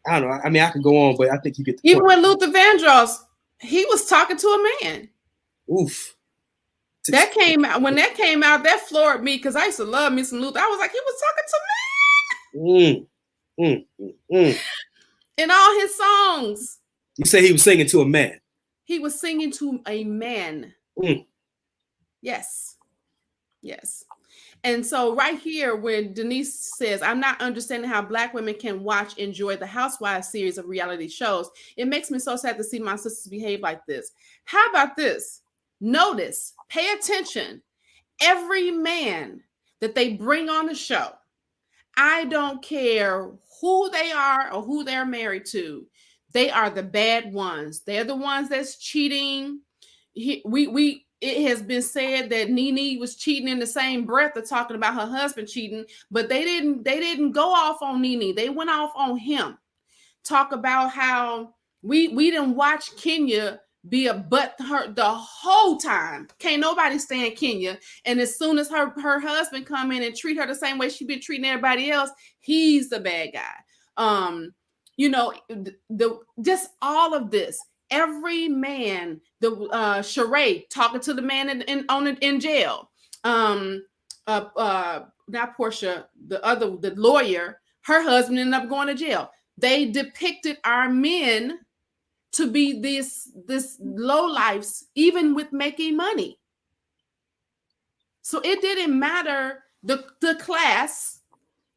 I don't know. I mean, I could go on, but I think you get the point. Even when Luther Vandross, he was talking to a man. Oof. That came out when that came out. That floored me because I used to love me some Luther. I was like, he was talking to men. In all his songs. You say he was singing to a man. He was singing to a man. Yes. And so right here, when Denise says, I'm not understanding how black women can enjoy the Housewives series of reality shows. It makes me so sad to see my sisters behave like this. How about this? Notice, pay attention. Every man that they bring on the show, I don't care who they are or who they're married to, they are the bad ones. They're the ones that's cheating. It has been said that Nene was cheating in the same breath of talking about her husband cheating, but they didn't go off on Nene. They went off on him. Talk about how we didn't watch Kenya be a butt hurt the whole time. Can't nobody stand Kenya. And as soon as her husband come in and treat her the same way she been treating everybody else, he's the bad guy. You know, the just all of this. Every man, the Sheree talking to the man in jail. Not Portia, the lawyer, her husband ended up going to jail. They depicted our men to be this low lives, even with making money. So it didn't matter the class,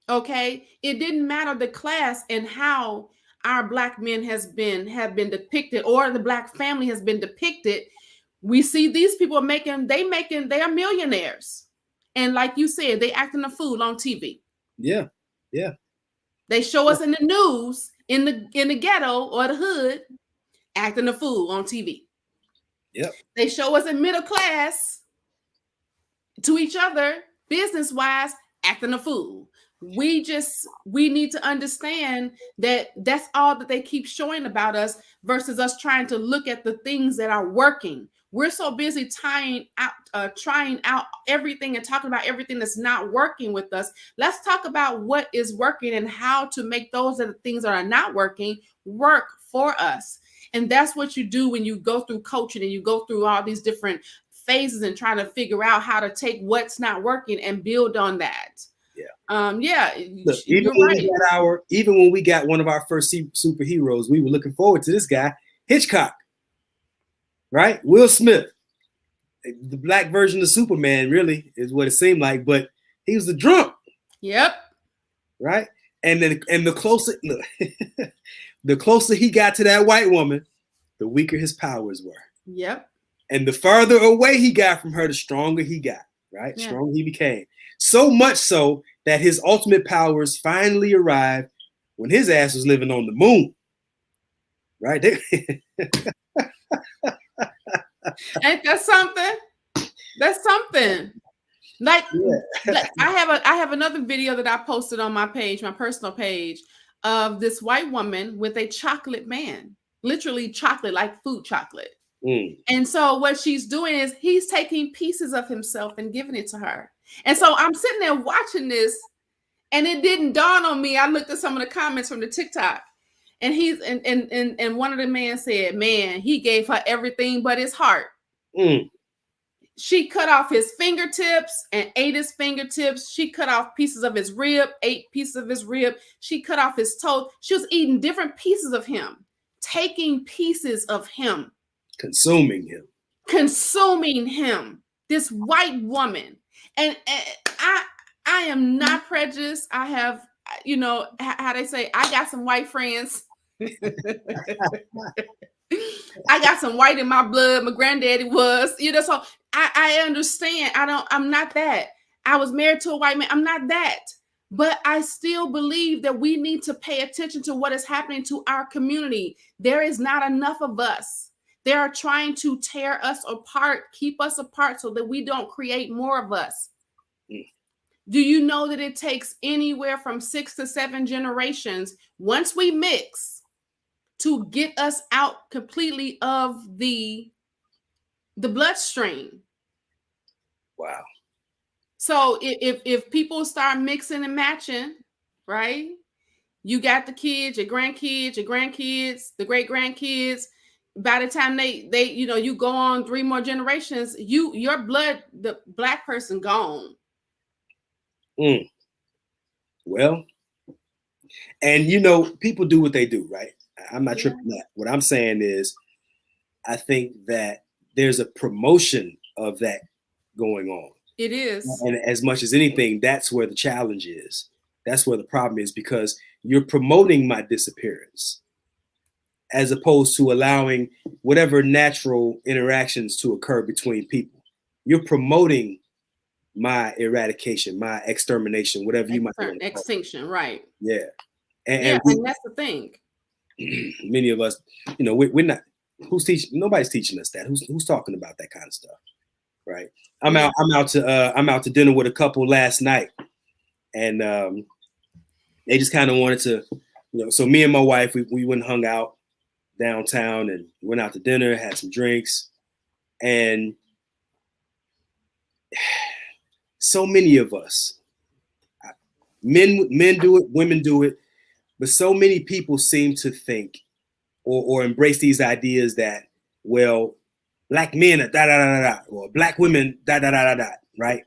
okay? It didn't matter the class and how our Black men have been depicted, or the Black family has been depicted. We see these people they are millionaires. And like you said, they acting a fool on TV. Yeah. They show us in the news, in the ghetto or the hood, acting a fool on TV. Yep. They show us in middle class to each other, business-wise, acting a fool. We need to understand that that's all that they keep showing about us, versus us trying to look at the things that are working. We're so busy trying out everything and talking about everything that's not working with us. Let's talk about what is working and how to make those things that are not working work for us. And that's what you do when you go through coaching and you go through all these different phases and trying to figure out how to take what's not working and build on that. Yeah. Look, even when we got one of our first superheroes, we were looking forward to this guy, Hitchcock. Right? Will Smith, the Black version of Superman, really is what it seemed like, but he was a drunk. Yep. Right? And the closer the closer he got to that white woman, the weaker his powers were. Yep. And the farther away he got from her, the stronger he got, right? Yeah. Stronger he became. So much so that his ultimate powers finally arrived when his ass was living on the moon. Right? Ain't that something? That's something. Like, yeah. I have another video that I posted on my page, my personal page, of this white woman with a chocolate man, literally chocolate, like food chocolate. And so what she's doing is he's taking pieces of himself and giving it to her. And so I'm sitting there watching this, and it didn't dawn on me. I looked at some of the comments from the TikTok. And and one of the men said, man, he gave her everything but his heart. She cut off his fingertips and ate his fingertips. She cut off pieces of his rib, ate pieces of his rib. She cut off his toe. She was eating different pieces of him, taking pieces of him. Consuming him. This white woman. And I am not prejudiced. I have, you know, how they say, I got some white friends. I got some white in my blood. My granddaddy was, you know, so I understand. I'm not that. I was married to a white man. I'm not that. But I still believe that we need to pay attention to what is happening to our community. There is not enough of us. They are trying to tear us apart, keep us apart so that we don't create more of us. Do you know that it takes anywhere from 6 to 7 generations, once we mix, to get us out completely of the bloodstream? Wow. So if people start mixing and matching, right? You got the kids, your grandkids, the great grandkids. By the time they you know, you go on 3 more generations, your blood, the Black person gone. Well, and you know, people do what they do, right? I'm not tripping that. What I'm saying is, I think that there's a promotion of that going on. It is. And as much as anything, that's where the challenge is. That's where the problem is, because you're promoting my disappearance as opposed to allowing whatever natural interactions to occur between people. You're promoting my eradication, my extermination, whatever you might call it. Extinction, right. Yeah. And that's the thing. Many of us, you know, we're not, nobody's teaching us that. Who's talking about that kind of stuff, right? I'm out to dinner with a couple last night, and they just kind of wanted to, you know, so me and my wife, we went and hung out, downtown and went out to dinner, had some drinks, and so many of us, men do it, women do it, but so many people seem to think or embrace these ideas that, well, black men are da da da da, or black women da da da da da, right?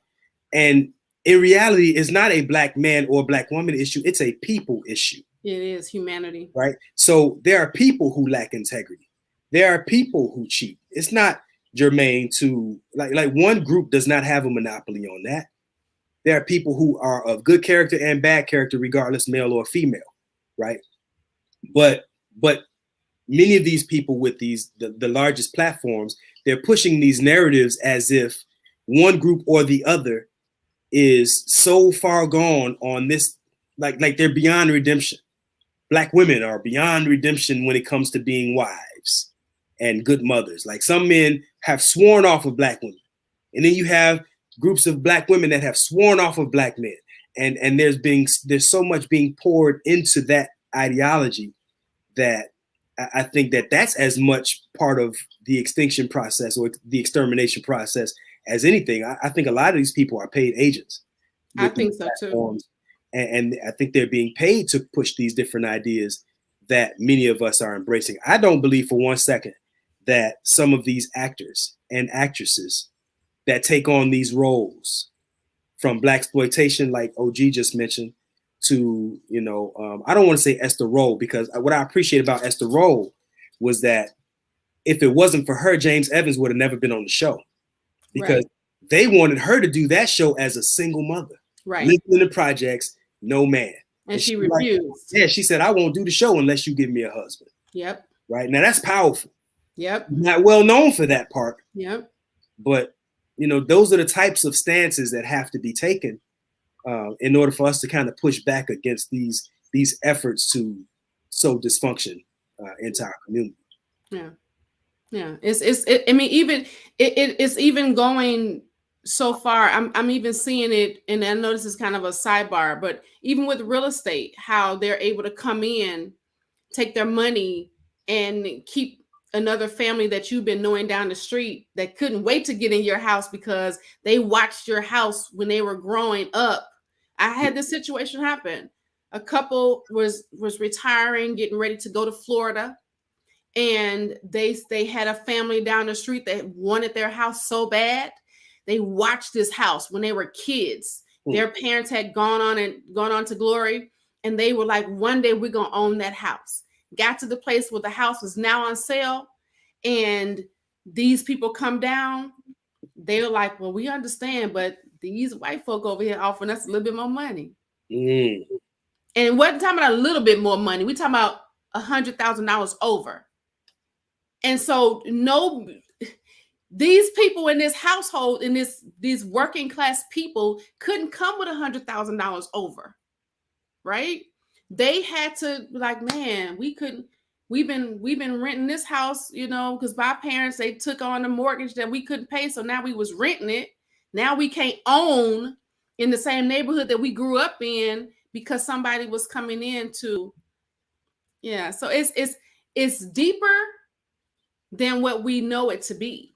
And in reality, it's not a black man or black woman issue. It's a people issue. It is humanity. Right? So there are people who lack integrity. There are people who cheat. It's not germane to, like one group does not have a monopoly on that. There are people who are of good character and bad character, regardless male or female, right? But many of these people with the largest platforms, they're pushing these narratives as if one group or the other is so far gone on this, like they're beyond redemption. Black women are beyond redemption when it comes to being wives and good mothers. Like some men have sworn off of black women, and then you have groups of black women that have sworn off of black men, and there's so much being poured into that ideology that I think that's as much part of the extinction process or the extermination process as anything. I think a lot of these people are paid agents. I think so too. And I think they're being paid to push these different ideas that many of us are embracing. I don't believe for one second that some of these actors and actresses that take on these roles, from blaxploitation, like OG just mentioned, to, I don't want to say Esther Rolle, because what I appreciate about Esther Rolle was that if it wasn't for her, James Evans would have never been on the show, because they wanted her to do that show as a single mother, living in the projects, no man. And she refused. She said, I won't do the show unless you give me a husband. Yep. Right. Now that's powerful. Yep. Not well known for that part. Yep. But, those are the types of stances that have to be taken in order for us to kind of push back against these efforts to sow dysfunction into our community. Yeah. Yeah. It's even going so far. I'm even seeing it, and I know this is kind of a sidebar, but even with real estate, how they're able to come in, take their money, and keep another family that you've been knowing down the street that couldn't wait to get in your house because they watched your house when they were growing up. I had this situation happen. A couple was retiring, getting ready to go to Florida, and they had a family down the street that wanted their house so bad. They watched this house when they were kids. Their parents had gone on to glory, and they were like, one day we're gonna own that house. Got to the place where the house was now on sale, and these people come down. They were like, well, we understand, but these white folk over here offering us a little bit more money. And we're talking about a little bit more money. We're talking about $100,000 over. And so these people in this household, in these working class people, couldn't come with $100,000 over, right? They had to be like, man, we couldn't. We've been renting this house, because my parents, they took on a mortgage that we couldn't pay, so now we was renting it. Now we can't own in the same neighborhood that we grew up in because somebody was coming in to. Yeah, so it's deeper than what we know it to be.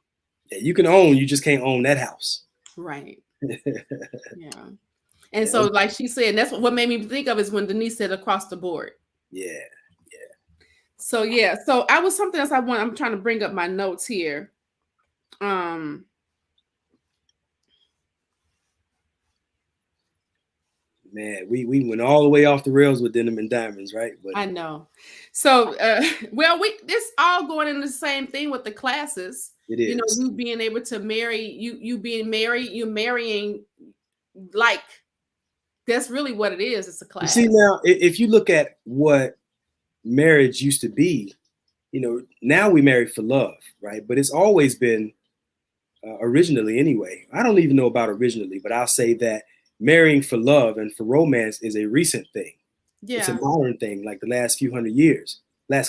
Yeah, you can own, you just can't own that house. Right. Yeah. And so, like she said, that's what made me think of is when Denise said across the board. Yeah. So so I was something else I'm trying to bring up my notes here. Man, we went all the way off the rails with Denim and Diamonds, right? But I know. So this all going in the same thing with the classes. It is. You being able to marry, you being married, you marrying, like, that's really what it is. It's a class. You see, now, if you look at what marriage used to be, now we marry for love, right? But it's always been, originally anyway, I don't even know about originally, but I'll say that marrying for love and for romance is a recent thing. Yeah. It's a modern thing, like the last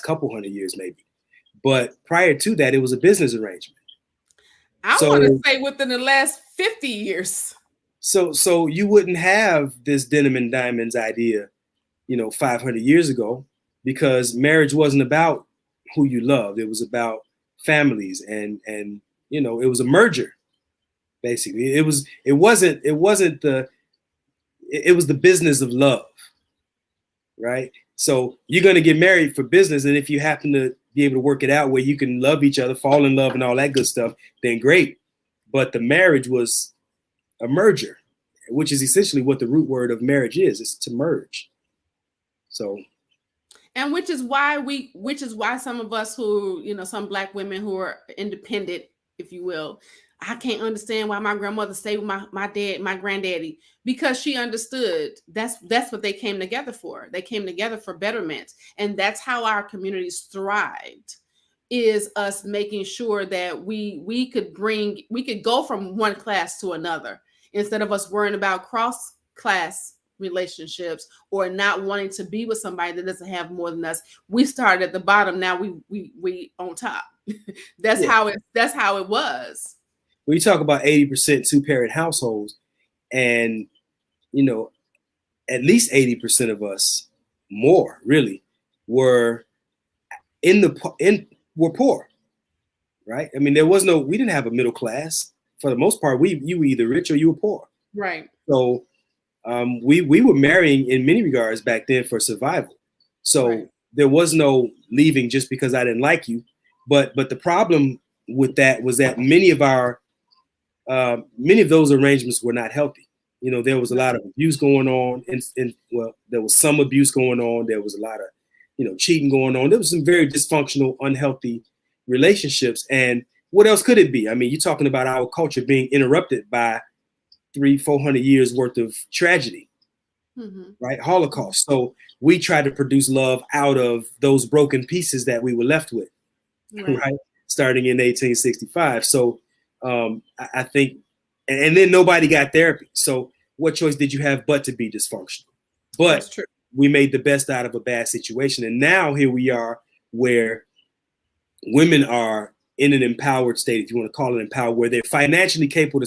couple hundred years maybe. But prior to that, it was a business arrangement. I want to say within the last 50 years. So you wouldn't have this Denim and Diamonds idea, 500 years ago, because marriage wasn't about who you loved. It was about families, and you know, it was a merger. Basically, it was the business of love, right? So you're going to get married for business, and if you happen to be able to work it out where you can love each other, fall in love, and all that good stuff, then great. But the marriage was a merger, which is essentially what the root word of marriage is. It's to merge. So, and which is why some of us who, you know, some Black women who are independent, if you will, I can't understand why my grandmother stayed with my granddaddy, because she understood that's what they came together for. They came together for betterment. And that's how our communities thrived, is us making sure that we could go from one class to another, instead of us worrying about cross class relationships or not wanting to be with somebody that doesn't have more than us. We started at the bottom. Now we on top. That's how it was. when you talk about 80% two-parent households, and you know, at least 80% of us, more really, were were poor, right? I mean, we didn't have a middle class for the most part. You were either rich or you were poor, right? So we were marrying in many regards back then for survival. So right. There was no leaving just because I didn't like you. But the problem with that was that many of those arrangements were not healthy. You know, there was a lot of abuse going on, and well, there was some abuse going on. There was a lot of, you know, cheating going on. There was some very dysfunctional, unhealthy relationships. And what else could it be? I mean, you're talking about our culture being interrupted by 300-400 years worth of tragedy, right? Holocaust. So we tried to produce love out of those broken pieces that we were left with, right? Starting in 1865. So I think, and then nobody got therapy. So what choice did you have but to be dysfunctional? But that's true. We made the best out of a bad situation. And now here we are, where women are in an empowered state, if you want to call it empowered, where they're financially capable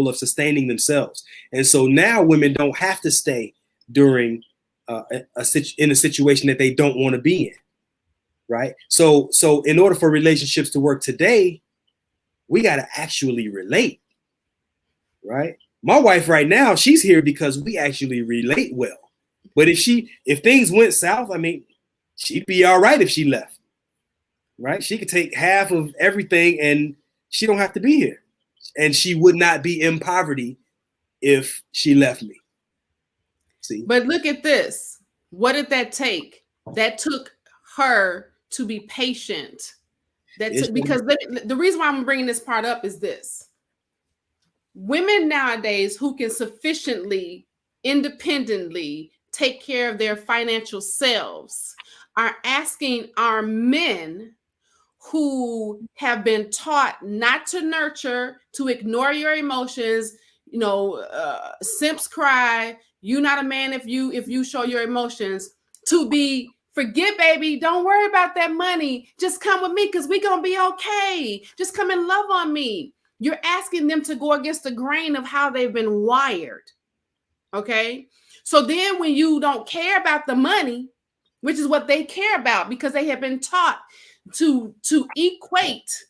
of sustaining themselves. And so now women don't have to stay during in a situation that they don't want to be in, right? So in order for relationships to work today, we got to actually relate, right? My wife right now, she's here because we actually relate well. But if things went south, I mean, she'd be all right if she left, right? She could take half of everything and she don't have to be here. And she would not be in poverty if she left me. See? But look at this. What did that take? That took her to be patient. Because the reason why I'm bringing this part up is this. Women nowadays who can sufficiently, independently take care of their financial selves are asking our men who have been taught not to nurture, to ignore your emotions, you know, simps cry, you not a man if you show your emotions, to be, forget, baby, don't worry about that money, just come with me because we're gonna be okay, just come and love on me. You're asking them to go against the grain of how they've been wired. Okay, so then when you don't care about the money, which is what they care about, because they have been taught to equate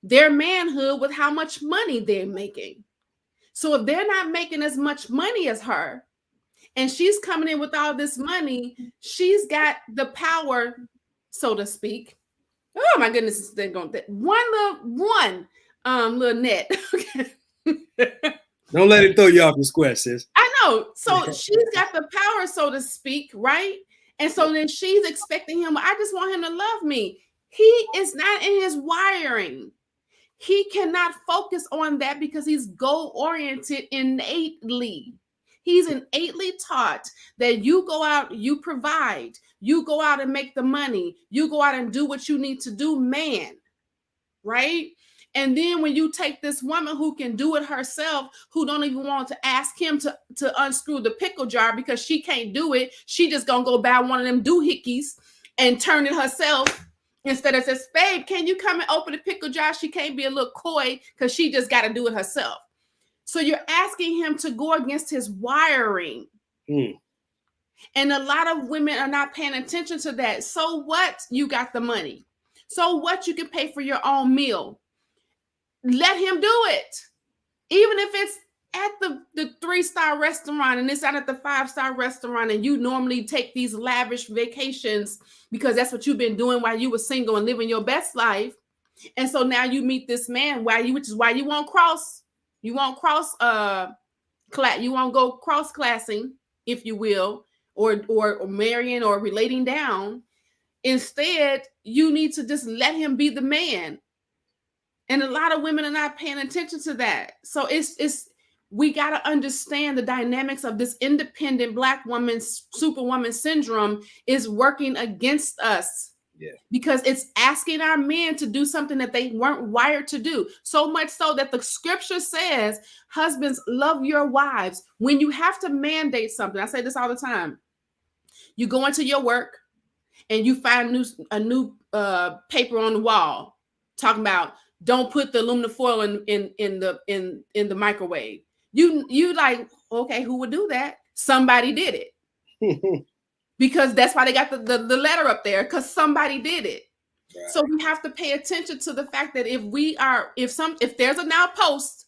their manhood with how much money they're making. So if they're not making as much money as her, and she's coming in with all this money, she's got the power, so to speak. Oh my goodness, they're going one little net. Don't let it throw you off your square, sis. I know. So she's got the power, so to speak, right? And so then she's expecting him. I just want him to love me. He is not in his wiring. He cannot focus on that because he's goal-oriented innately. He's innately taught that you go out, you provide, you go out and make the money, you go out and do what you need to do, man, right? And then when you take this woman who can do it herself, who don't even want to ask him to unscrew the pickle jar because she can't do it, she just gonna go buy one of them doohickeys and turn it herself. Instead of says, babe, can you come and open the pickle jar? She can't be a little coy because she just got to do it herself. So you're asking him to go against his wiring. And a lot of women are not paying attention to that. So what? You got the money. So what? You can pay for your own meal. Let him do it. Even if it's at the 3-star restaurant and it's out at the 5-star restaurant, and you normally take these lavish vacations because that's what you've been doing while you were single and living your best life. And so now you meet this man, which is why you won't go cross-classing, if you will, or marrying or relating down. Instead, you need to just let him be the man. And a lot of women are not paying attention to that. So we got to understand the dynamics of this independent Black woman, superwoman syndrome is working against us. Yeah. Because it's asking our men to do something that they weren't wired to do. So much so that the scripture says, husbands, love your wives. When you have to mandate something, I say this all the time. You go into your work and you find a new paper on the wall talking about don't put the aluminum foil in the microwave. You like, okay, who would do that? Somebody did it. Because that's why they got the letter up there, because somebody did it. Right. So we have to pay attention to the fact that if there's a now post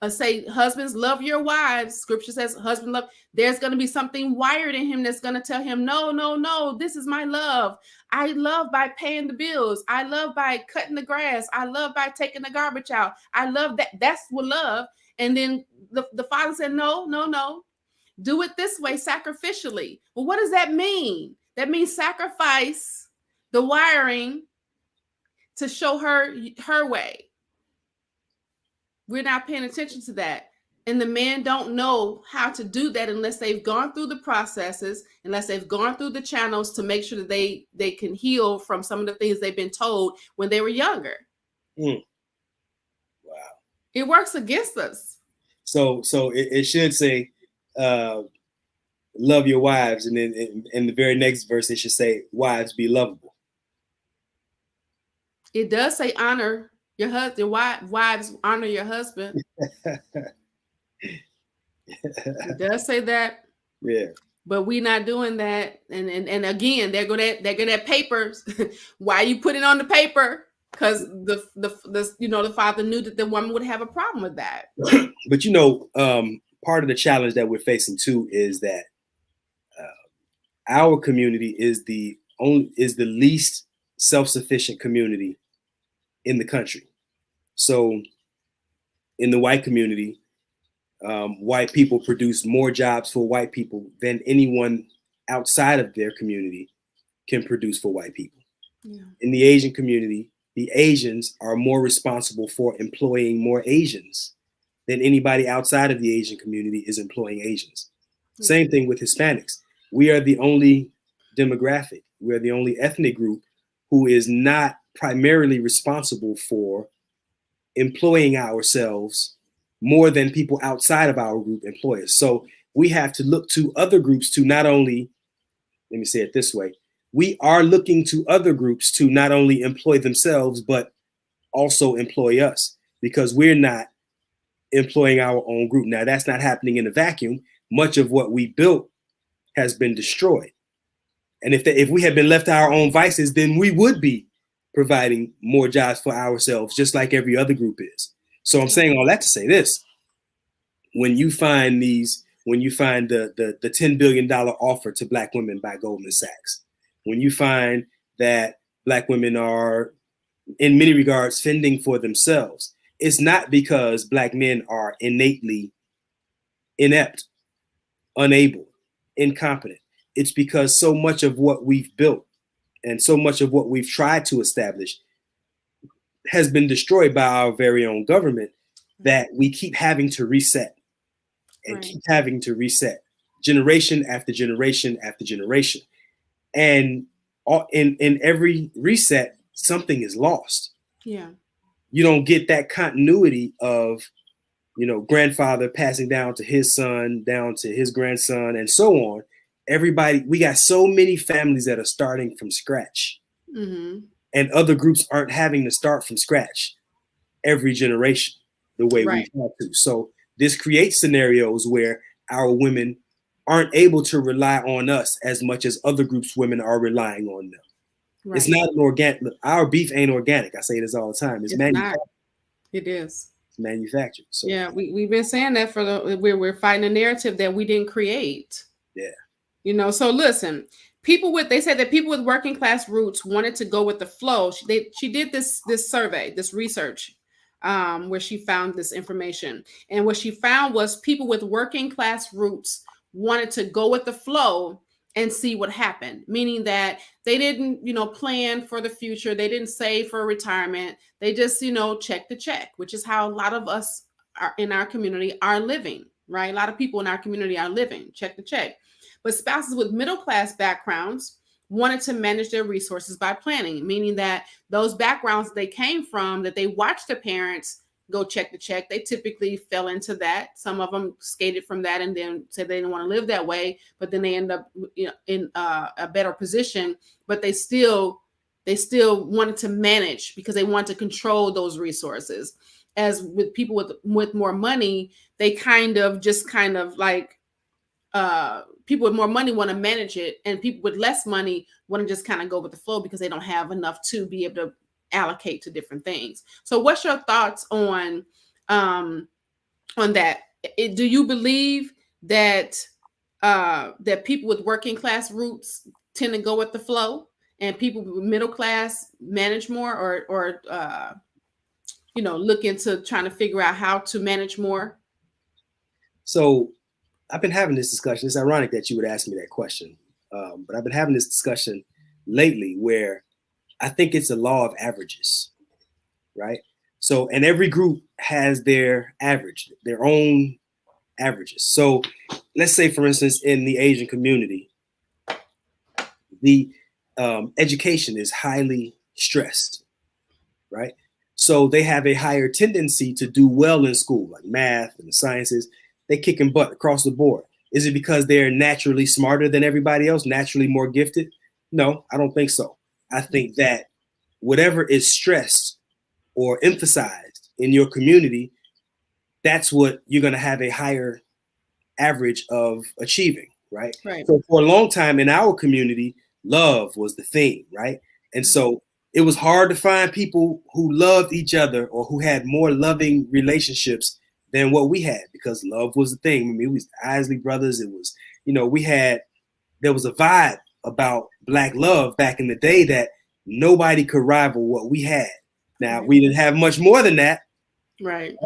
say husbands love your wives, scripture says husband love, there's going to be something wired in him that's going to tell him, no, this is my love. I love by paying the bills. I love by cutting the grass. I love by taking the garbage out. I love that. That's what love. And then the father said, no. Do it this way, sacrificially. Well, what does that mean? That means sacrifice the wiring to show her way. We're not paying attention to that. And the men don't know how to do that unless they've gone through the processes, unless they've gone through the channels to make sure that they can heal from some of the things they've been told when they were younger. Wow. It works against us. So it should say, love your wives, and then in the very next verse it should say, wives, be lovable. It does say honor your husband. Wives, honor your husband. It does say that. Yeah. But we not doing that. And again, they're good at papers. Why you put it on the paper? Because the father knew that the woman would have a problem with that. But part of the challenge that we're facing too is that our community is the least self-sufficient community in the country. So in the white community, white people produce more jobs for white people than anyone outside of their community can produce for white people. Yeah. In the Asian community, the Asians are more responsible for employing more Asians than anybody outside of the Asian community is employing Asians. Yeah. Same thing with Hispanics. We are the only demographic, we are the only ethnic group who is not primarily responsible for employing ourselves more than people outside of our group employ us. So we have to look to other groups to not only, let me say it this way, we are looking to other groups to not only employ themselves, but also employ us, because we're not employing our own group. Now, that's not happening in a vacuum. Much of what we built has been destroyed. And if we had been left to our own vices, then we would be providing more jobs for ourselves, just like every other group is. So I'm saying all that to say this: when you find the $10 billion offer to Black women by Goldman Sachs, when you find that Black women are, in many regards, fending for themselves, it's not because Black men are innately inept, unable, incompetent. It's because so much of what we've built and so much of what we've tried to establish has been destroyed by our very own government, that we keep having to reset and keep having to reset generation after generation after generation. And in every reset, something is lost. Yeah. You don't get that continuity of, grandfather passing down to his son, down to his grandson, and so on. Everybody, we got so many families that are starting from scratch. Mm-hmm. And other groups aren't having to start from scratch every generation the way we've had to. So this creates scenarios where our women aren't able to rely on us as much as other groups women are relying on them. Right. It's not an organic. Our beef ain't organic. I say this all the time. It's manufactured. Not. It is. It's manufactured. So yeah, we've been saying that for we're fighting a narrative that we didn't create. Yeah. You know, so listen, they said that people with working class roots wanted to go with the flow. She did this survey, this research, where she found this information. And what she found was people with working class roots wanted to go with the flow and see what happened, meaning that they didn't, plan for the future. They didn't save for retirement. They just, check the check, which is how a lot of us are in our community are living, right? A lot of people in our community are living, check the check. But spouses with middle class backgrounds wanted to manage their resources by planning, meaning that those backgrounds they came from, that they watched their parents go check the check, they typically fell into that. Some of them skated from that and then said they didn't want to live that way, but then they end up in a better position, but they still wanted to manage because they want to control those resources. As with people with more money, they kind of like people with more money want to manage it, and people with less money want to just kind of go with the flow because they don't have enough to be able to allocate to different things. So what's your thoughts on that? Do you believe that that people with working class roots tend to go with the flow and people with middle class manage more, or look into trying to figure out how to manage more? So I've been having this discussion. It's ironic that you would ask me that question, but I've been having this discussion lately where I think it's a law of averages, right? So, and every group has their average, their own averages. So let's say, for instance, in the Asian community, the education is highly stressed, right? So they have a higher tendency to do well in school, like math and the sciences. They kicking butt across the board. Is it because they're naturally smarter than everybody else, naturally more gifted? No, I don't think so. I think that whatever is stressed or emphasized in your community, that's what you're going to have a higher average of achieving, right? Right. So for a long time in our community, love was the theme, right? And so it was hard to find people who loved each other or who had more loving relationships than what we had, because love was the thing. I mean, it was the Isley brothers. It was, there was a vibe about Black love back in the day that nobody could rival what we had. Now, we didn't have much more than that. Right.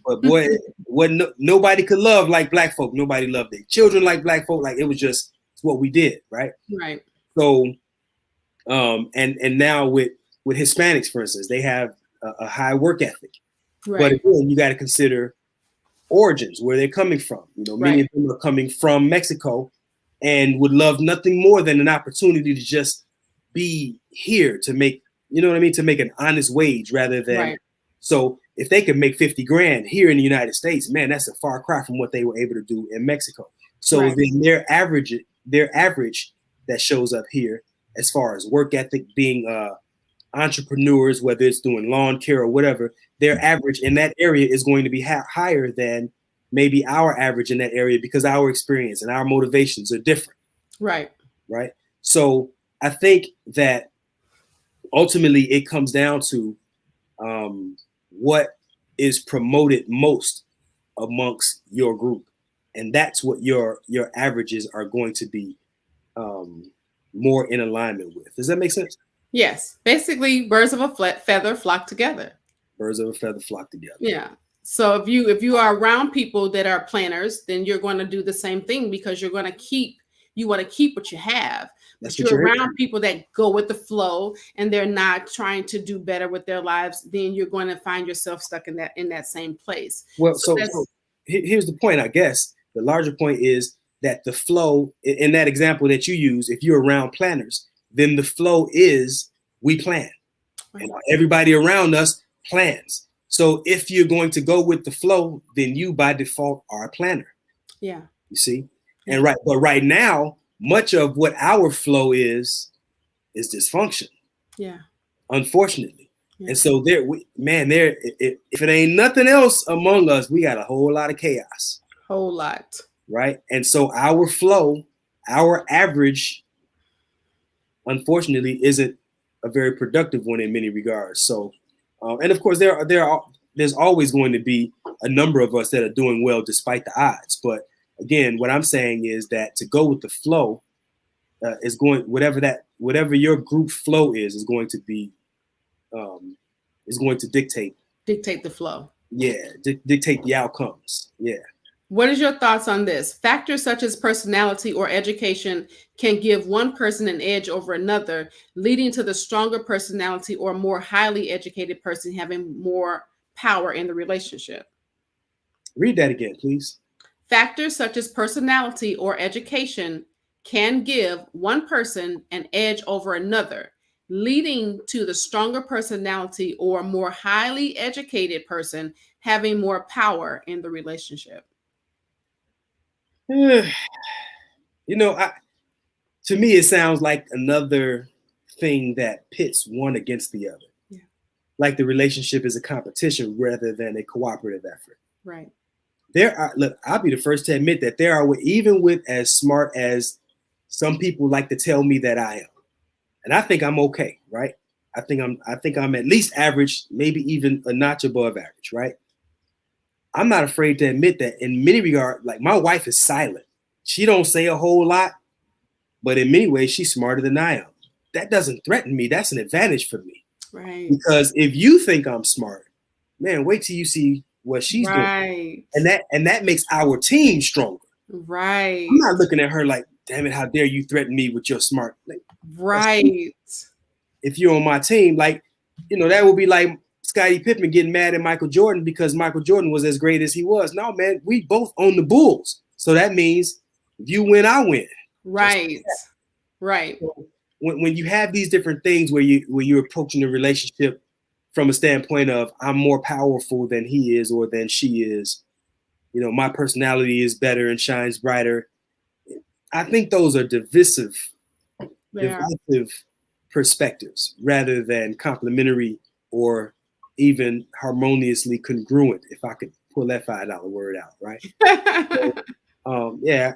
But boy, nobody could love like Black folk. Nobody loved their children like Black folk. Like, it was just, it's what we did, right? Right. So, and now with Hispanics, for instance, they have a high work ethic. Right. But again, you got to consider origins, where they're coming from. Many of them are coming from Mexico and would love nothing more than an opportunity to just be here to make, to make an honest wage rather than. So if they could make 50 grand here in the United States, man, that's a far cry from what they were able to do in Mexico. So then their average that shows up here as far as work ethic, being entrepreneurs, whether it's doing lawn care or whatever, their average in that area is going to be higher than maybe our average in that area, because our experience and our motivations are different. Right. So I think that ultimately it comes down to what is promoted most amongst your group. And that's what your averages are going to be more in alignment with. Does that make sense? Yes. Basically, birds of a feather flock together. Birds of a feather flock together. Yeah. So if you are around people that are planners, then you're going to do the same thing, because you want to keep what you have. But you're around people that go with the flow and they're not trying to do better with their lives, then you're going to find yourself stuck in that same place. Well, so here's the point, I guess. The larger point is that the flow, in that example that you use, if you're around planners, then the flow is we plan. And everybody around us plans. So if you're going to go with the flow, then you by default are a planner. Yeah. You see? And but right now, much of what our flow is dysfunction. Yeah. Unfortunately. Yeah. And so if it ain't nothing else among us, we got a whole lot of chaos. Whole lot. right? And so our flow, our average, unfortunately, isn't a very productive one in many regards. So, and of course, there's always going to be a number of us that are doing well despite the odds. But again, what I'm saying is that to go with the flow is going whatever your group flow is going to be is going to dictate the flow. Yeah, dictate the outcomes. Yeah. What is your thoughts on this? Factors such as personality or education can give one person an edge over another, leading to the stronger personality or more highly educated person having more power in the relationship. Read that again, please. Factors such as personality or education can give one person an edge over another, leading to the stronger personality or more highly educated person having more power in the relationship. You know, to me, it sounds like another thing that pits one against the other. Yeah. Like the relationship is a competition rather than a cooperative effort. Right. Look, I'll be the first to admit that there are, even with as smart as some people like to tell me that I am, and I think I'm okay, right? I think I'm at least average, maybe even a notch above average, right? I'm not afraid to admit that in many regards, like my wife is silent. She don't say a whole lot, but in many ways, she's smarter than I am. That doesn't threaten me. That's an advantage for me. Right. Because if you think I'm smart, man, wait till you see what she's doing. And that makes our team stronger. Right. I'm not looking at her like, damn it, how dare you threaten me with your smart. Like, right. If you're on my team, like, that would be like Scottie Pippen getting mad at Michael Jordan because Michael Jordan was as great as he was. No, man, we both own the Bulls. So that means if you win, I win. Right. Right. So when you have these different things where you're approaching a relationship from a standpoint of I'm more powerful than he is or than she is, my personality is better and shines brighter. I think those are divisive perspectives rather than complementary or even harmoniously congruent, if I could pull that $5 word out, right? So, yeah.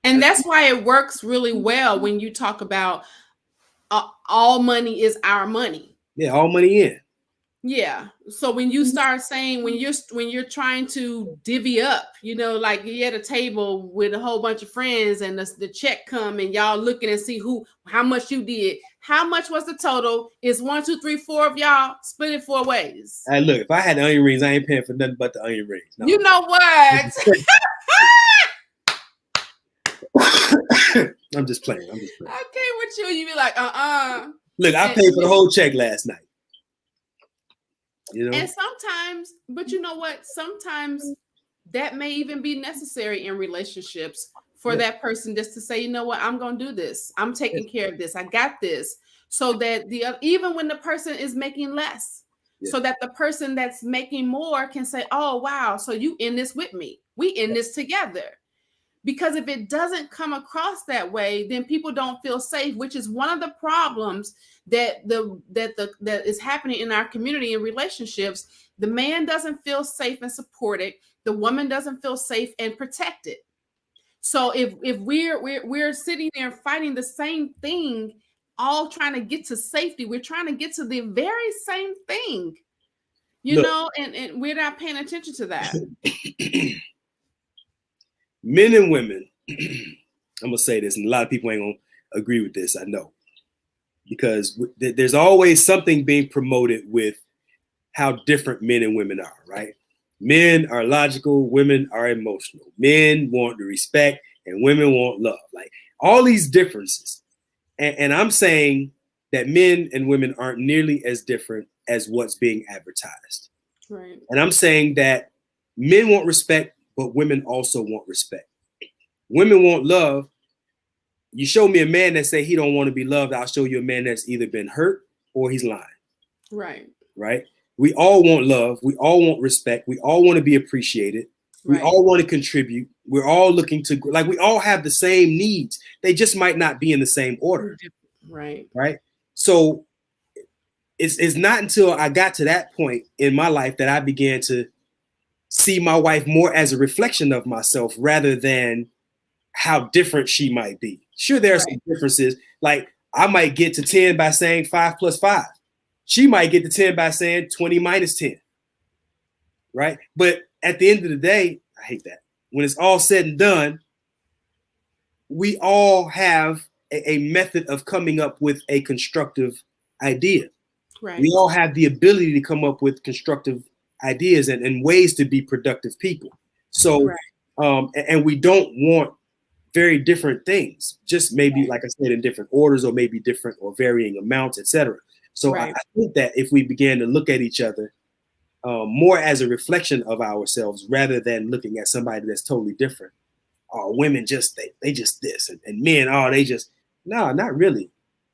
And that's why it works really well when you talk about all money is our money. Yeah, all money in. Yeah. So when you start saying when you're trying to divvy up, like you're at a table with a whole bunch of friends and the check come and y'all looking and see how much you did. How much was the total? Is 1, 2, 3, 4 of y'all split it 4 ways. Hey, look, if I had the onion rings, I ain't paying for nothing but the onion rings. No. You know what? I'm just playing. Okay, with you be like, Look, I paid for the whole check last night. And sometimes, but you know what? Sometimes that may even be necessary in relationships for that person just to say, you know what, I'm going to do this. I'm taking care of this. I got this. So that even when the person is making less, so that the person that's making more can say, oh, wow, so you in this with me. We in this together. Because if it doesn't come across that way, then people don't feel safe, which is one of the problems that is happening in our community and relationships. The man doesn't feel safe and supported. The woman doesn't feel safe and protected. So if we're sitting there fighting the same thing, all trying to get to safety, we're trying to get to the very same thing, and we're not paying attention to that. Men and women, I'm gonna say this, and a lot of people ain't gonna agree with this, I know, because there's always something being promoted with how different men and women are, right? Men are logical, women are emotional. Men want the respect, and women want love. Like all these differences, and I'm saying that men and women aren't nearly as different as what's being advertised. Right. And I'm saying that men want respect, but women also want respect. Women want love. You show me a man that say he don't want to be loved, I'll show you a man that's either been hurt or he's lying. Right. Right? We all want love. We all want respect. We all want to be appreciated. Right. We all want to contribute. We're all looking to, like, we all have the same needs. They just might not be in the same order. Right. Right? So it's not until I got to that point in my life that I began to see my wife more as a reflection of myself rather than how different she might be. Sure, there are some differences. Like I might get to 10 by saying 5 plus 5. She might get to 10 by saying 20 minus 10. Right? But at the end of the day, I hate that. When it's all said and done, we all have a method of coming up with a constructive idea. Right. We all have the ability to come up with constructive ideas and ways to be productive people. So, and we don't want very different things, just maybe, like I said, in different orders or maybe different or varying amounts, etc. So I think that if we began to look at each other more as a reflection of ourselves rather than looking at somebody that's totally different. Oh, women just they just this, and men, oh, they just no, not really.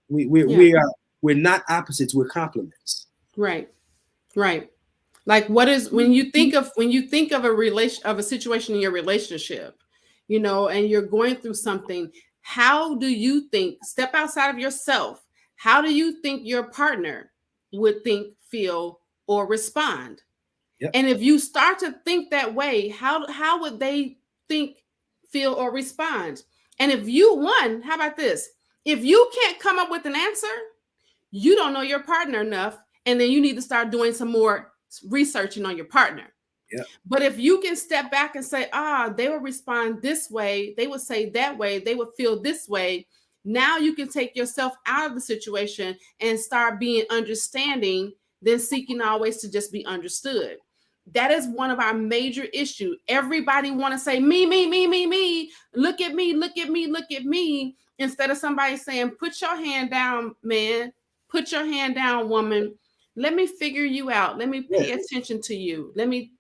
We're not opposites, we're complements. Right. Like what is when you think of a situation in your relationship, you know, and you're going through something, how do you think, step outside of yourself, how do you think your partner would think, feel, or respond? Yep. And if you start to think that way, how would they think, feel, or respond? And if how about this? If you can't come up with an answer, you don't know your partner enough, and then you need to start doing some more researching on your partner. Yeah. But if you can step back and say, they would respond this way, they would say that way, they would feel this way. Now you can take yourself out of the situation and start being understanding, then seeking always to just be understood. That is one of our major issues. Everybody want to say me, look at me, instead of somebody saying, put your hand down, man, put your hand down, woman. Let me figure you out. Let me pay attention to you. Let me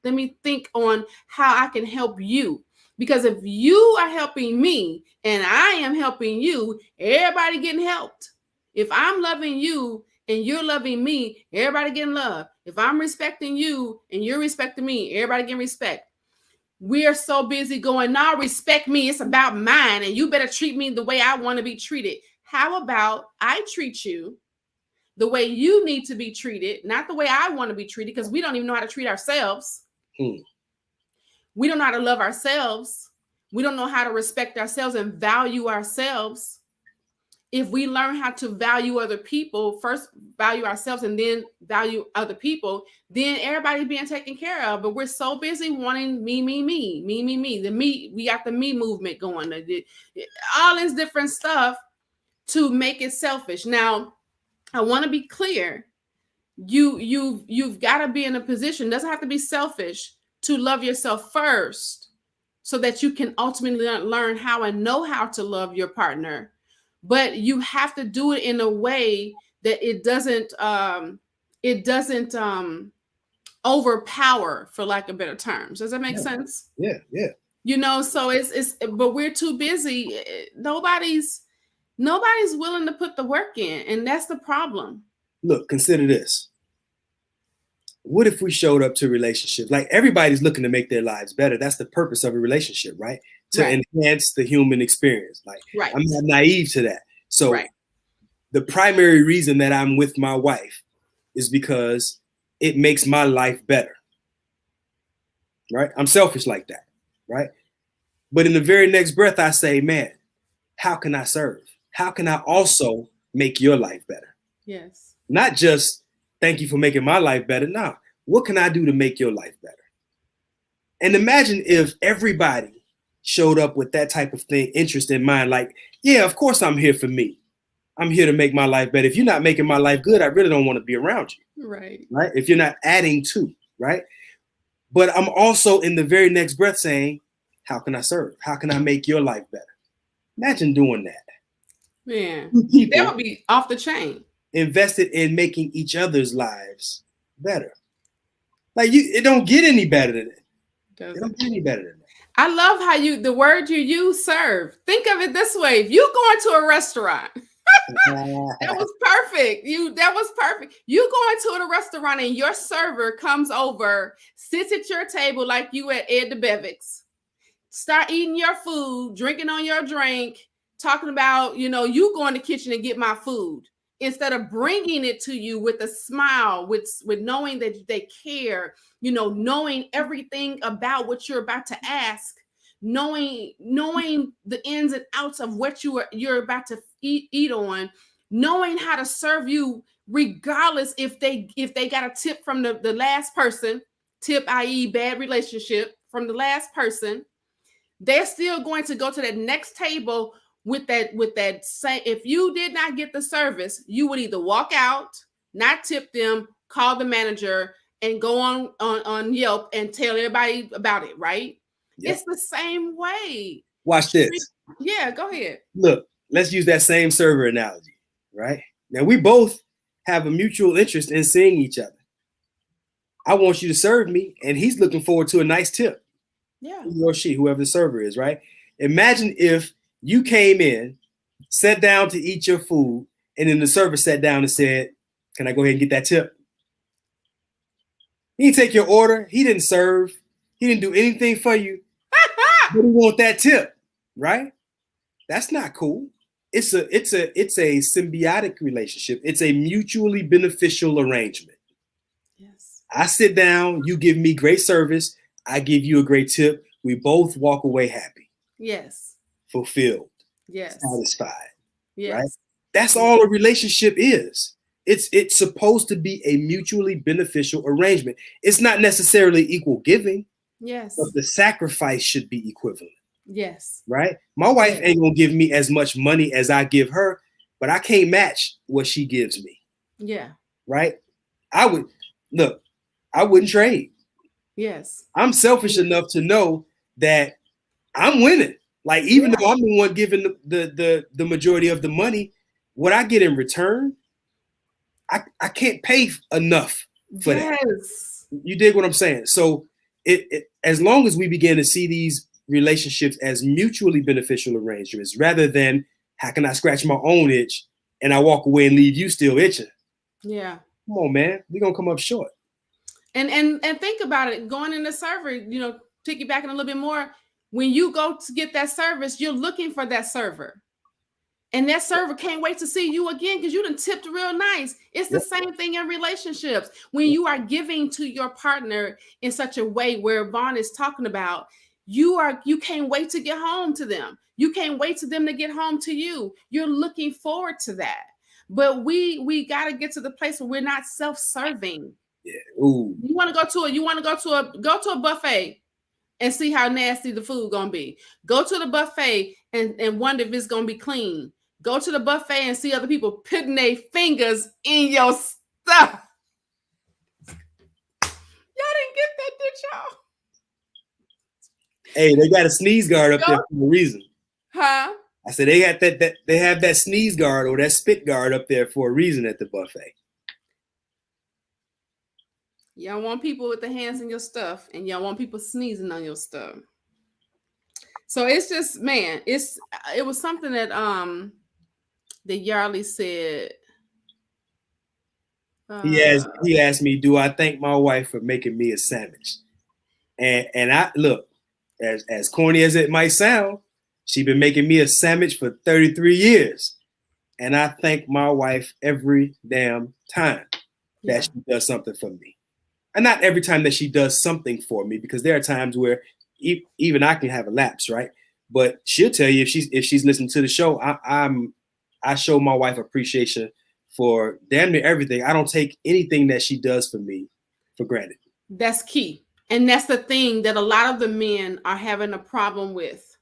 think on how I can help you. Because if you are helping me and I am helping you, everybody getting helped. If I'm loving you and you're loving me, everybody getting love. If I'm respecting you and you're respecting me, everybody getting respect. We are so busy going, no, respect me. It's about mine. And you better treat me the way I want to be treated. How about I treat you the way you need to be treated, not the way I want to be treated, because we don't even know how to treat ourselves. We don't know how to love ourselves. We don't know how to respect ourselves and value ourselves. If we learn how to value other people, first value ourselves and then value other people, then everybody being taken care of. But we're so busy wanting me. The me, we got the me movement going. All this different stuff to make it selfish. Now, I want to be clear. You've got to be in a position, doesn't have to be selfish, to love yourself first so that you can ultimately learn how and know how to love your partner. But you have to do it in a way that it doesn't overpower, for lack of better terms. Does that make sense? Yeah. You know, so it's but we're too busy. Nobody's willing to put the work in, and that's the problem. Look, consider this. What if we showed up to relationships? Like everybody's looking to make their lives better. That's the purpose of a relationship, right? To enhance the human experience. Like I'm not naive to that. So the primary reason that I'm with my wife is because it makes my life better. Right? I'm selfish like that. Right? But in the very next breath, I say, man, how can I serve? How can I also make your life better? Yes. Not just thank you for making my life better. Nah, what can I do to make your life better? And imagine if everybody showed up with that type of interest in mind. Like, yeah, of course I'm here for me. I'm here to make my life better. If you're not making my life good, I really don't want to be around you. Right. If you're not adding to, right? But I'm also in the very next breath saying, how can I serve? How can I make your life better? Imagine doing that. Man, that would be off the chain. Invested in making each other's lives better. Like it don't get any better than that. It don't get any better than that. I love how the word you use, serve. Think of it this way. If you go into a restaurant, that was perfect. That was perfect. You go into a restaurant and your server comes over, sits at your table like you at Ed the Bevick's, start eating your food, drinking on your drink, talking about, you go in the kitchen and get my food. instead of bringing it to you with a smile, with knowing that they care, knowing everything about what you're about to ask, knowing the ins and outs of what you're about to eat on, knowing how to serve you regardless if they got a tip from the last person, tip, i.e. bad relationship from the last person, they're still going to go to that next table with that same. If you did not get the service, you would either walk out, not tip them, call the manager, and go on Yelp and tell everybody about it, right? Yep. It's the same way. Watch this. Yeah, go ahead. Look, let's use that same server analogy, right? Now, we both have a mutual interest in seeing each other. I want you to serve me, and he's looking forward to a nice tip. Yeah. He or she, whoever the server is, right? Imagine if you came in, sat down to eat your food, and then the server sat down and said, "Can I go ahead and get that tip?" He didn't take your order. He didn't serve. He didn't do anything for you. But he want that tip, right? That's not cool. It's a symbiotic relationship. It's a mutually beneficial arrangement. Yes. I sit down, you give me great service, I give you a great tip. We both walk away happy. Yes. Fulfilled. Yes. Satisfied. Yes. Right? That's all a relationship is. It's supposed to be a mutually beneficial arrangement. It's not necessarily equal giving. Yes. But the sacrifice should be equivalent. Yes. Right? My wife ain't gonna give me as much money as I give her, but I can't match what she gives me. Yeah. Right? I wouldn't trade. Yes. I'm selfish enough to know that I'm winning. Like, even though I'm the one giving the majority of the money, what I get in return, I can't pay enough for that. You dig what I'm saying? So it as long as we begin to see these relationships as mutually beneficial arrangements rather than how can I scratch my own itch and I walk away and leave you still itching. Yeah. Come on, man. We're gonna come up short. And think about it. Going in the server, piggybacking a little bit more. When you go to get that service, you're looking for that server. And that server can't wait to see you again because you done tipped real nice. It's the same thing in relationships. When you are giving to your partner in such a way where Vaun is talking about, you can't wait to get home to them. You can't wait to them to get home to you. You're looking forward to that. But we got to get to the place where we're not self-serving. Yeah. Ooh. You want to go to a buffet and see how nasty the food gonna be. Go to the buffet and wonder if it's gonna be clean. Go to the buffet and see other people putting their fingers in your stuff. Y'all didn't get that, did y'all? Hey, they got a sneeze guard up there for a reason. Huh? I said they got that they have that sneeze guard or that spit guard up there for a reason at the buffet. Y'all want people with their hands in your stuff, and y'all want people sneezing on your stuff. So it's just, man, it was something that that Yarley said. He asked me, do I thank my wife for making me a sandwich? And I look, as corny as it might sound, she's been making me a sandwich for 33 years. And I thank my wife every damn time that she does something for me. And not every time that she does something for me, because there are times where even I can have a lapse, right? But she'll tell you if she's listening to the show, I show my wife appreciation for damn near everything. I don't take anything that she does for me for granted. That's key. And that's the thing that a lot of the men are having a problem with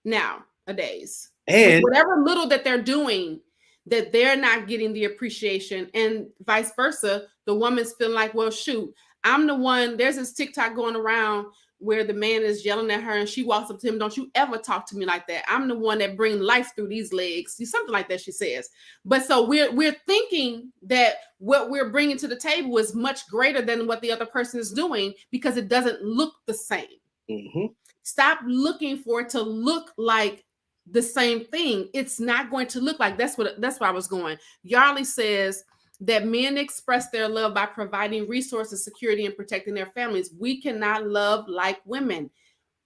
nowadays. And whatever little that they're doing, that they're not getting the appreciation, and vice versa. The woman's feeling like, well, shoot, I'm the one. There's this TikTok going around where the man is yelling at her and she walks up to him. Don't you ever talk to me like that. I'm the one that bring life through these legs. Something like that, she says. But so we're thinking that what we're bringing to the table is much greater than what the other person is doing because it doesn't look the same. Mm-hmm. Stop looking for it to look like the same thing. It's not going to look like that's where I was going. Yarley says that men express their love by providing resources, security, and protecting their families. We cannot love like women.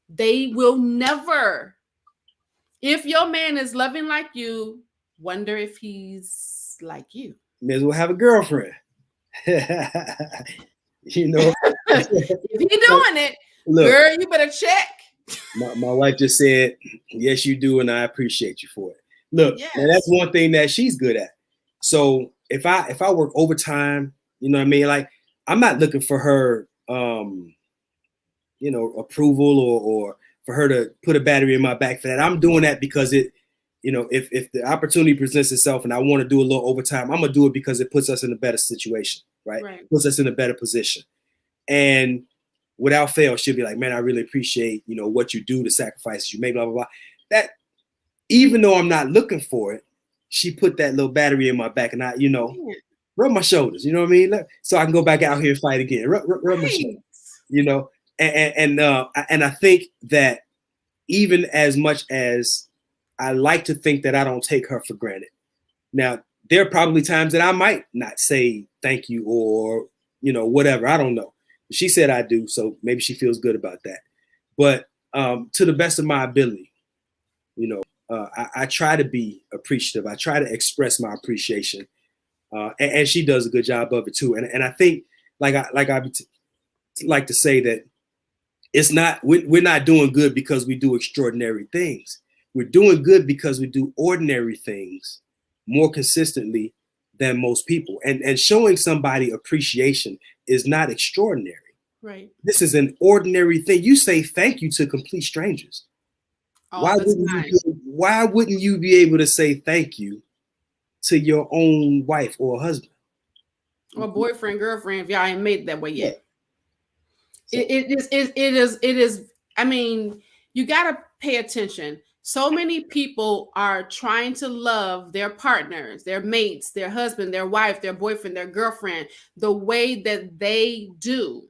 They will never. If your man is loving like you, wonder if he's just like you. May as well have a girlfriend. You know, If he doing it, look, girl, you better check. my wife just said, yes, you do, and I appreciate you for it. Look, Yes. now that's one thing that she's good at. So if I work overtime, you know what I mean? Like, I'm not looking for her approval or for her to put a battery in my back for that. I'm doing that because it, if the opportunity presents itself and I want to do a little overtime, I'm gonna do it because it puts us in a better situation, right? Puts us in a better position. And without fail, she'll be like, man, I really appreciate, what you do, the sacrifices you make, blah, blah, blah. That, even though I'm not looking for it, she put that little battery in my back and I, rub my shoulders, you know what I mean? So I can go back out here and fight again. Rub my shoulders, And I think that even as much as I like to think that I don't take her for granted. Now, there are probably times that I might not say thank you or, whatever. I don't know. She said I do, so maybe she feels good about that. But to the best of my ability, I try to be appreciative. I try to express my appreciation, and she does a good job of it too. And I think, like I like to say that it's not we're not doing good because we do extraordinary things. We're doing good because we do ordinary things more consistently than most people. And showing somebody appreciation is not extraordinary. Right. This is an ordinary thing. You say thank you to complete strangers. Why wouldn't you be able to say thank you to your own wife or husband? Or boyfriend, girlfriend, if y'all ain't made it that way yet. Yeah. It is. I mean, you got to pay attention. So many people are trying to love their partners, their mates, their husband, their wife, their boyfriend, their girlfriend, the way that they do,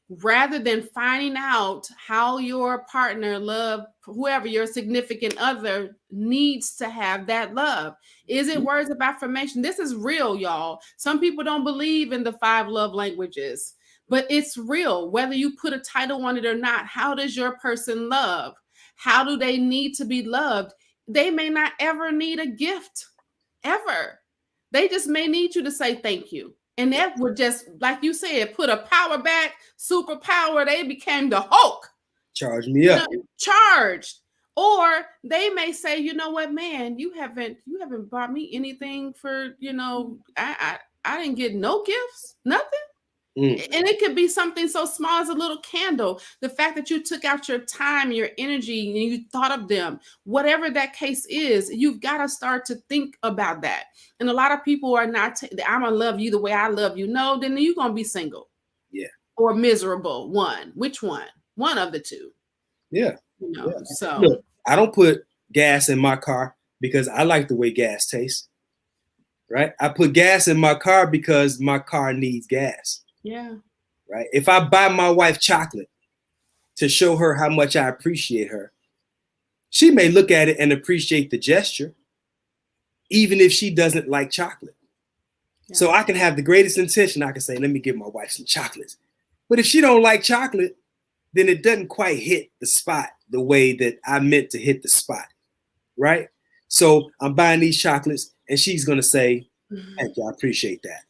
rather than finding out how your partner love whoever your significant other needs to have that love. Is it words of affirmation? This is real, y'all. Some people don't believe in the 5 love languages, but it's real. Whether you put a title on it or not, how does your person love? How do they need to be loved? They may not ever need a gift, ever. They just may need you to say thank you. And that would just, like you said, put a power back, superpower. They became the Hulk. Charge me up. Charged. Or they may say, you know what, man, you haven't brought me anything for, I didn't get no gifts, nothing. And it could be something so small as a little candle. The fact that you took out your time, your energy, and you thought of them, whatever that case is, you've got to start to think about that. And a lot of people are not, I'm going to love you the way I love you. No, then you're going to be single. Yeah. Or miserable. One. Which one? One of the two. Yeah. So. Look, I don't put gas in my car because I like the way gas tastes. Right? I put gas in my car because my car needs gas. Yeah. Right. If I buy my wife chocolate to show her how much I appreciate her, she may look at it and appreciate the gesture, even if she doesn't like chocolate. Yeah. So I can have the greatest intention. I can say, let me give my wife some chocolates. But if she don't like chocolate, then it doesn't quite hit the spot the way that I meant to hit the spot. Right. So I'm buying these chocolates and she's going to say, thank you, I appreciate that.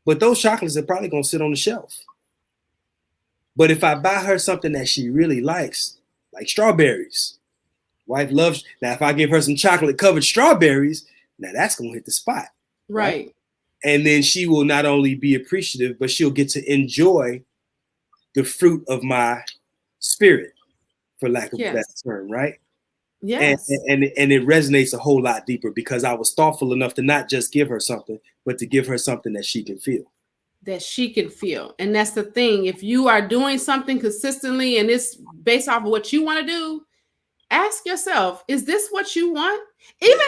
But those chocolates are probably going to sit on the shelf. But if I buy her something that she really likes, like strawberries, wife loves. Now, if I give her some chocolate covered strawberries, now that's going to hit the spot. Right. And then she will not only be appreciative, but she'll get to enjoy the fruit of my spirit, for lack of a better term, right? Yes. And it resonates a whole lot deeper because I was thoughtful enough to not just give her something, but to give her something that she can feel. That she can feel. And that's the thing. If you are doing something consistently and it's based off of what you want to do, ask yourself, is this what you want? Even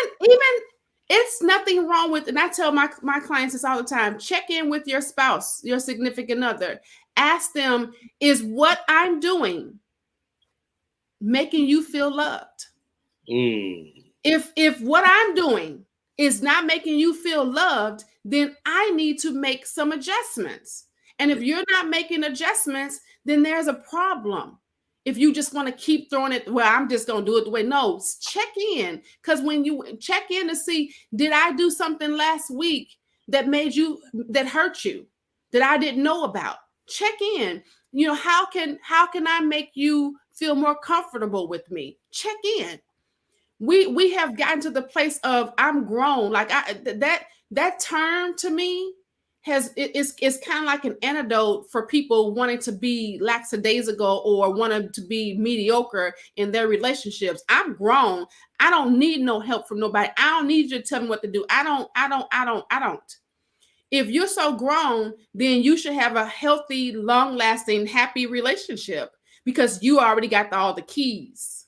it's nothing wrong with, and I tell my clients this all the time, check in with your spouse, your significant other. Ask them, is what I'm doing making you feel loved? If what I'm doing is not making you feel loved, then I need to make some adjustments. And if you're not making adjustments, then there's a problem. if you just want to keep throwing it, well, I'm just going to do it the way. No, check in. Because when you check in to see, did I do something last week that hurt you, that I didn't know about? Check in. You know, how can I make you feel more comfortable with me? Check in. We have gotten to the place of I'm grown. Like that term to me is kind of like an antidote for people wanting to be lackadaisical or wanting to be mediocre in their relationships. I'm grown. I don't need no help from nobody. I don't need you to tell me what to do. I don't. If you're so grown, then you should have a healthy, long-lasting, happy relationship because you already got all the keys.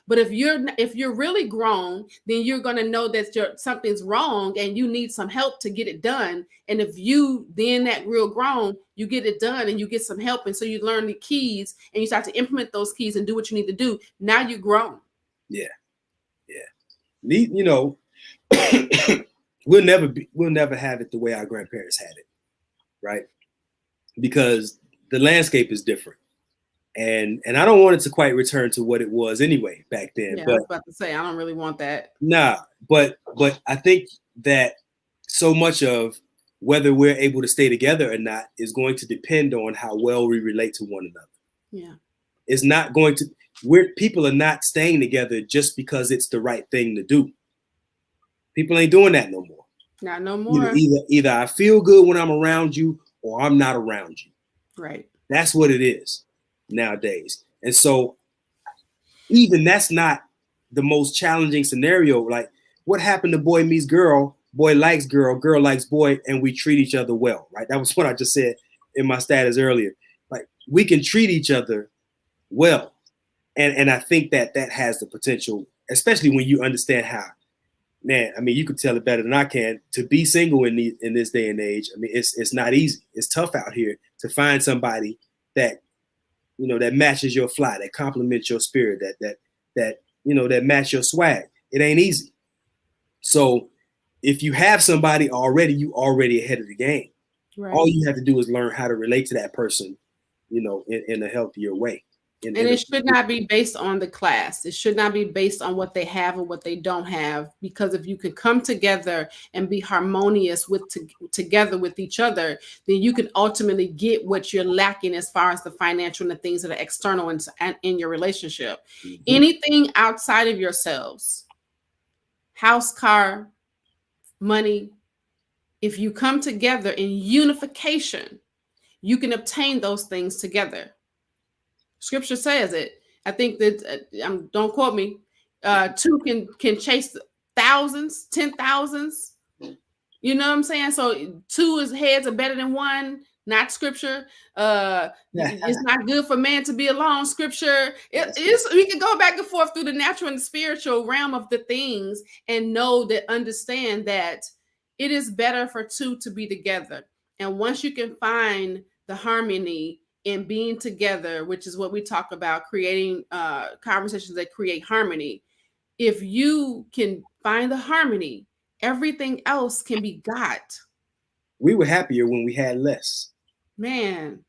But if you're really grown, then you're going to know that something's wrong and you need some help to get it done. And if you then that real grown, you get it done and you get some help. And so you learn the keys and you start to implement those keys and do what you need to do. Now you're grown. Yeah. You know, we'll never have it the way our grandparents had it, right? Because the landscape is different. And I don't want it to quite return to what it was anyway back then. Yeah, but I was about to say, I don't really want that. Nah, but I think that so much of whether we're able to stay together or not is going to depend on how well we relate to one another. Yeah. It's not going to, people are not staying together just because it's the right thing to do. People ain't doing that no more. Not no more. Either I feel good when I'm around you or I'm not around you. Right. That's what it is nowadays. And so even that's not the most challenging scenario. Like, what happened to boy meets girl, boy likes girl, girl likes boy, and we treat each other well, right? That was what I just said in my status earlier. Like, we can treat each other well. And I think that has the potential, especially when you understand how, man, I mean, you could tell it better than I can, to be single in this day and age. I mean, it's not easy. It's tough out here to find somebody that, you know, that matches your fly, that complements your spirit, that you know, that match your swag. It ain't easy. So if you have somebody already, you already ahead of the game. Right. All you have to do is learn how to relate to that person, you know, in a healthier way. And it should not be based on the class. It should not be based on what they have and what they don't have. Because if you can come together and be harmonious together with each other, then you can ultimately get what you're lacking as far as the financial and the things that are external and in your relationship. Mm-hmm. Anything outside of yourselves, house, car, money, if you come together in unification, you can obtain those things together. Scripture says it. I think that don't quote me. Two can chase thousands, 10,000s. You know what I'm saying? So two heads are better than one. Not scripture. It's not good for man to be alone. Scripture. We can go back and forth through the natural and the spiritual realm of the things and understand that it is better for two to be together. And once you can find the harmony in being together, which is what we talk about, creating conversations that create harmony. If you can find the harmony, everything else can be got. We were happier when we had less. Man.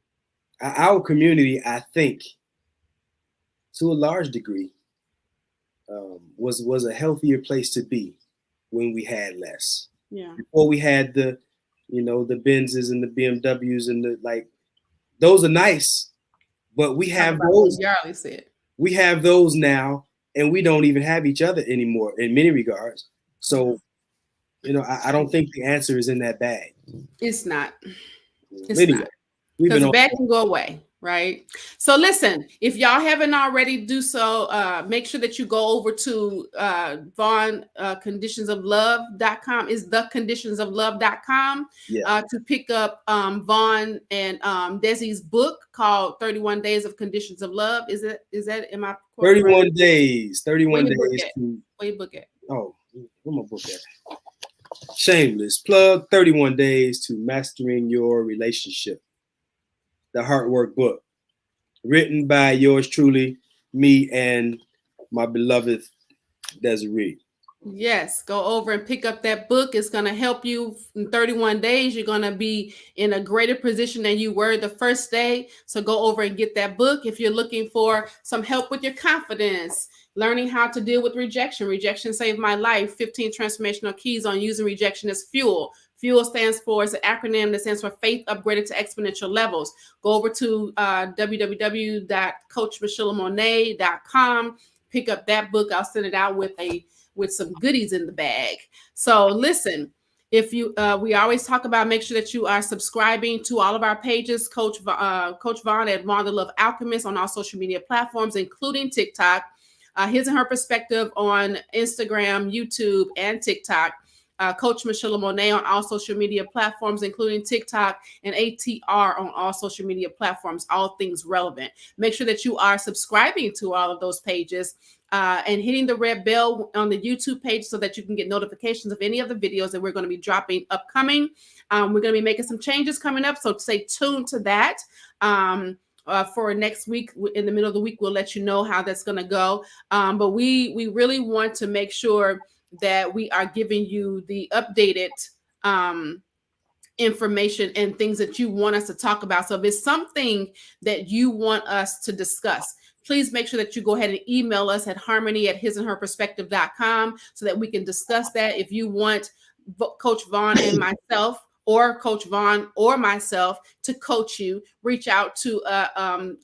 Our community, I think, to a large degree, was a healthier place to be when we had less. Yeah. Before we had the Benzes and the BMWs and the like. Those are nice, but we have those. Yarley said. We have those now, and we don't even have each other anymore in many regards. So, you know, I don't think the answer is in that bag. It's not. It's anyway, not. Because the bag can go away, right? So listen, if y'all haven't already do so, make sure that you go over to Vaun conditionsoflove.com. Is theconditionsoflove.com to pick up Vaun and Desi's book called 31 Days of Conditions of Love. Is that am I 31 days. 31 days to where you book it? Oh, where my book at? Shameless plug. 31 days to mastering your relationship. The Heart Work book, written by yours truly, me and my beloved Desiree. Yes, go over and pick up that book. It's going to help you in 31 days. You're going to be in a greater position than you were the first day. So go over and get that book. If you're looking for some help with your confidence, learning how to deal with rejection. Rejection saved my life. 15 transformational keys on using rejection as fuel. Fuel stands for, it's an acronym that stands for faith upgraded to exponential levels. Go over to www.coachmichelamonè.com. Pick up that book. I'll send it out with some goodies in the bag. So listen, if you we always talk about, make sure that you are subscribing to all of our pages. Coach Vaun at Vaun-The Love Alchemist on all social media platforms, including TikTok. His and Her Perspective on Instagram, YouTube, and TikTok. Coach Michelamonè on all social media platforms, including TikTok, and ATR on all social media platforms, all things relevant. Make sure that you are subscribing to all of those pages and hitting the red bell on the YouTube page so that you can get notifications of any of the videos that we're going to be dropping upcoming. We're going to be making some changes coming up, so stay tuned to that. For next week, in the middle of the week, we'll let you know how that's going to go. But we really want to make sure that we are giving you the updated information and things that you want us to talk about. So if it's something that you want us to discuss, please make sure that you go ahead and email us at harmony@hisandherperspective.com so that we can discuss that. If you want Coach Vaun and myself, or Coach Vaun or myself to coach you, reach out to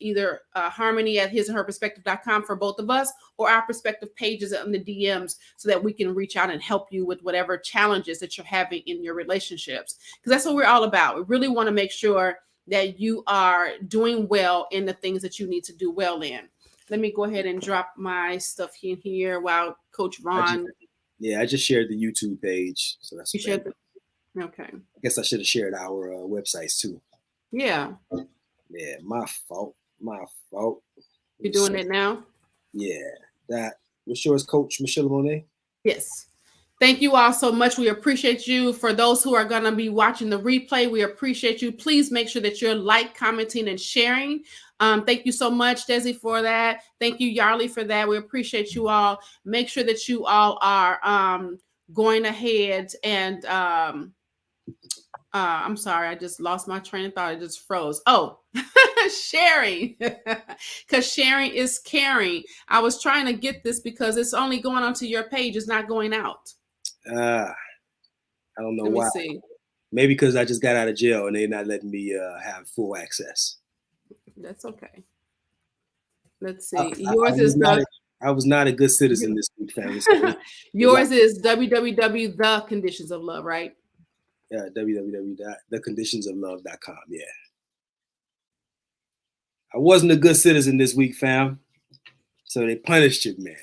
either harmony@hisandherperspective.com for both of us, or our perspective pages on the DMs, so that we can reach out and help you with whatever challenges that you're having in your relationships. Because that's what we're all about. We really want to make sure that you are doing well in the things that you need to do well in. Let me go ahead and drop my stuff in here while Coach Vaun. I just shared the YouTube page. So that's okay. I guess I should have shared our websites too. Yeah. Yeah, my fault. You're doing it now? Yeah. That was sure is Coach Michelamonè. Yes. Thank you all so much. We appreciate you. For those who are going to be watching the replay, we appreciate you. Please make sure that you're commenting, and sharing. Thank you so much, Desi, for that. Thank you, Yarly, for that. We appreciate you all. Make sure that you all are going ahead and I'm sorry, I just lost my train of thought. It just froze. Oh, sharing, because sharing is caring. I was trying to get this because it's only going onto your page. It's not going out. I don't know why. See. Maybe because I just got out of jail and they're not letting me have full access. That's okay. Let's see. Yours is I was not a good citizen this week, family. So yours is www.the conditions of love, right? Yeah, www.theconditionsoflove.com. Yeah. I wasn't a good citizen this week, fam. So they punished you, man.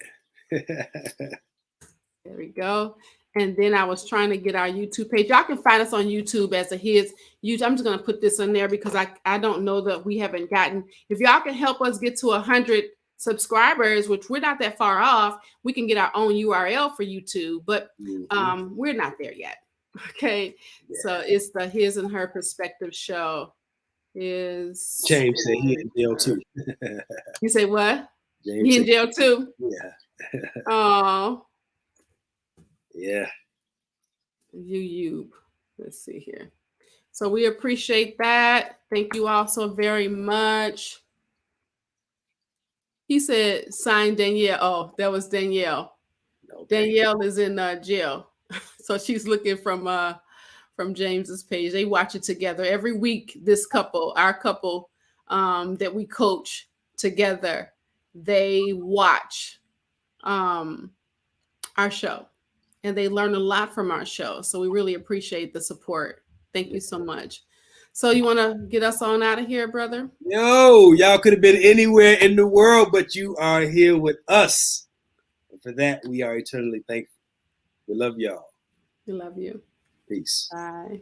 There we go. And then I was trying to get our YouTube page. Y'all can find us on YouTube as his YouTube. I'm just going to put this in there because I don't know that we haven't gotten. If y'all can help us get to 100 subscribers, which we're not that far off, we can get our own URL for YouTube, but we're not there yet. Okay. Yeah. So it's the His and Her Perspective show. James said he in jail too. You say what? James he in jail too? Yeah. Oh. Yeah. You. Let's see here. So we appreciate that. Thank you all so very much. He said, sign Danielle. Oh, that was Danielle. Okay. Danielle is in jail. So she's looking from James's page. They watch it together every week. This couple, our couple that we coach together, they watch our show. And they learn a lot from our show. So we really appreciate the support. Thank you so much. So you want to get us on out of here, brother? Yo, y'all could have been anywhere in the world, but you are here with us. And for that, we are eternally thankful. We love y'all. We love you. Peace. Bye.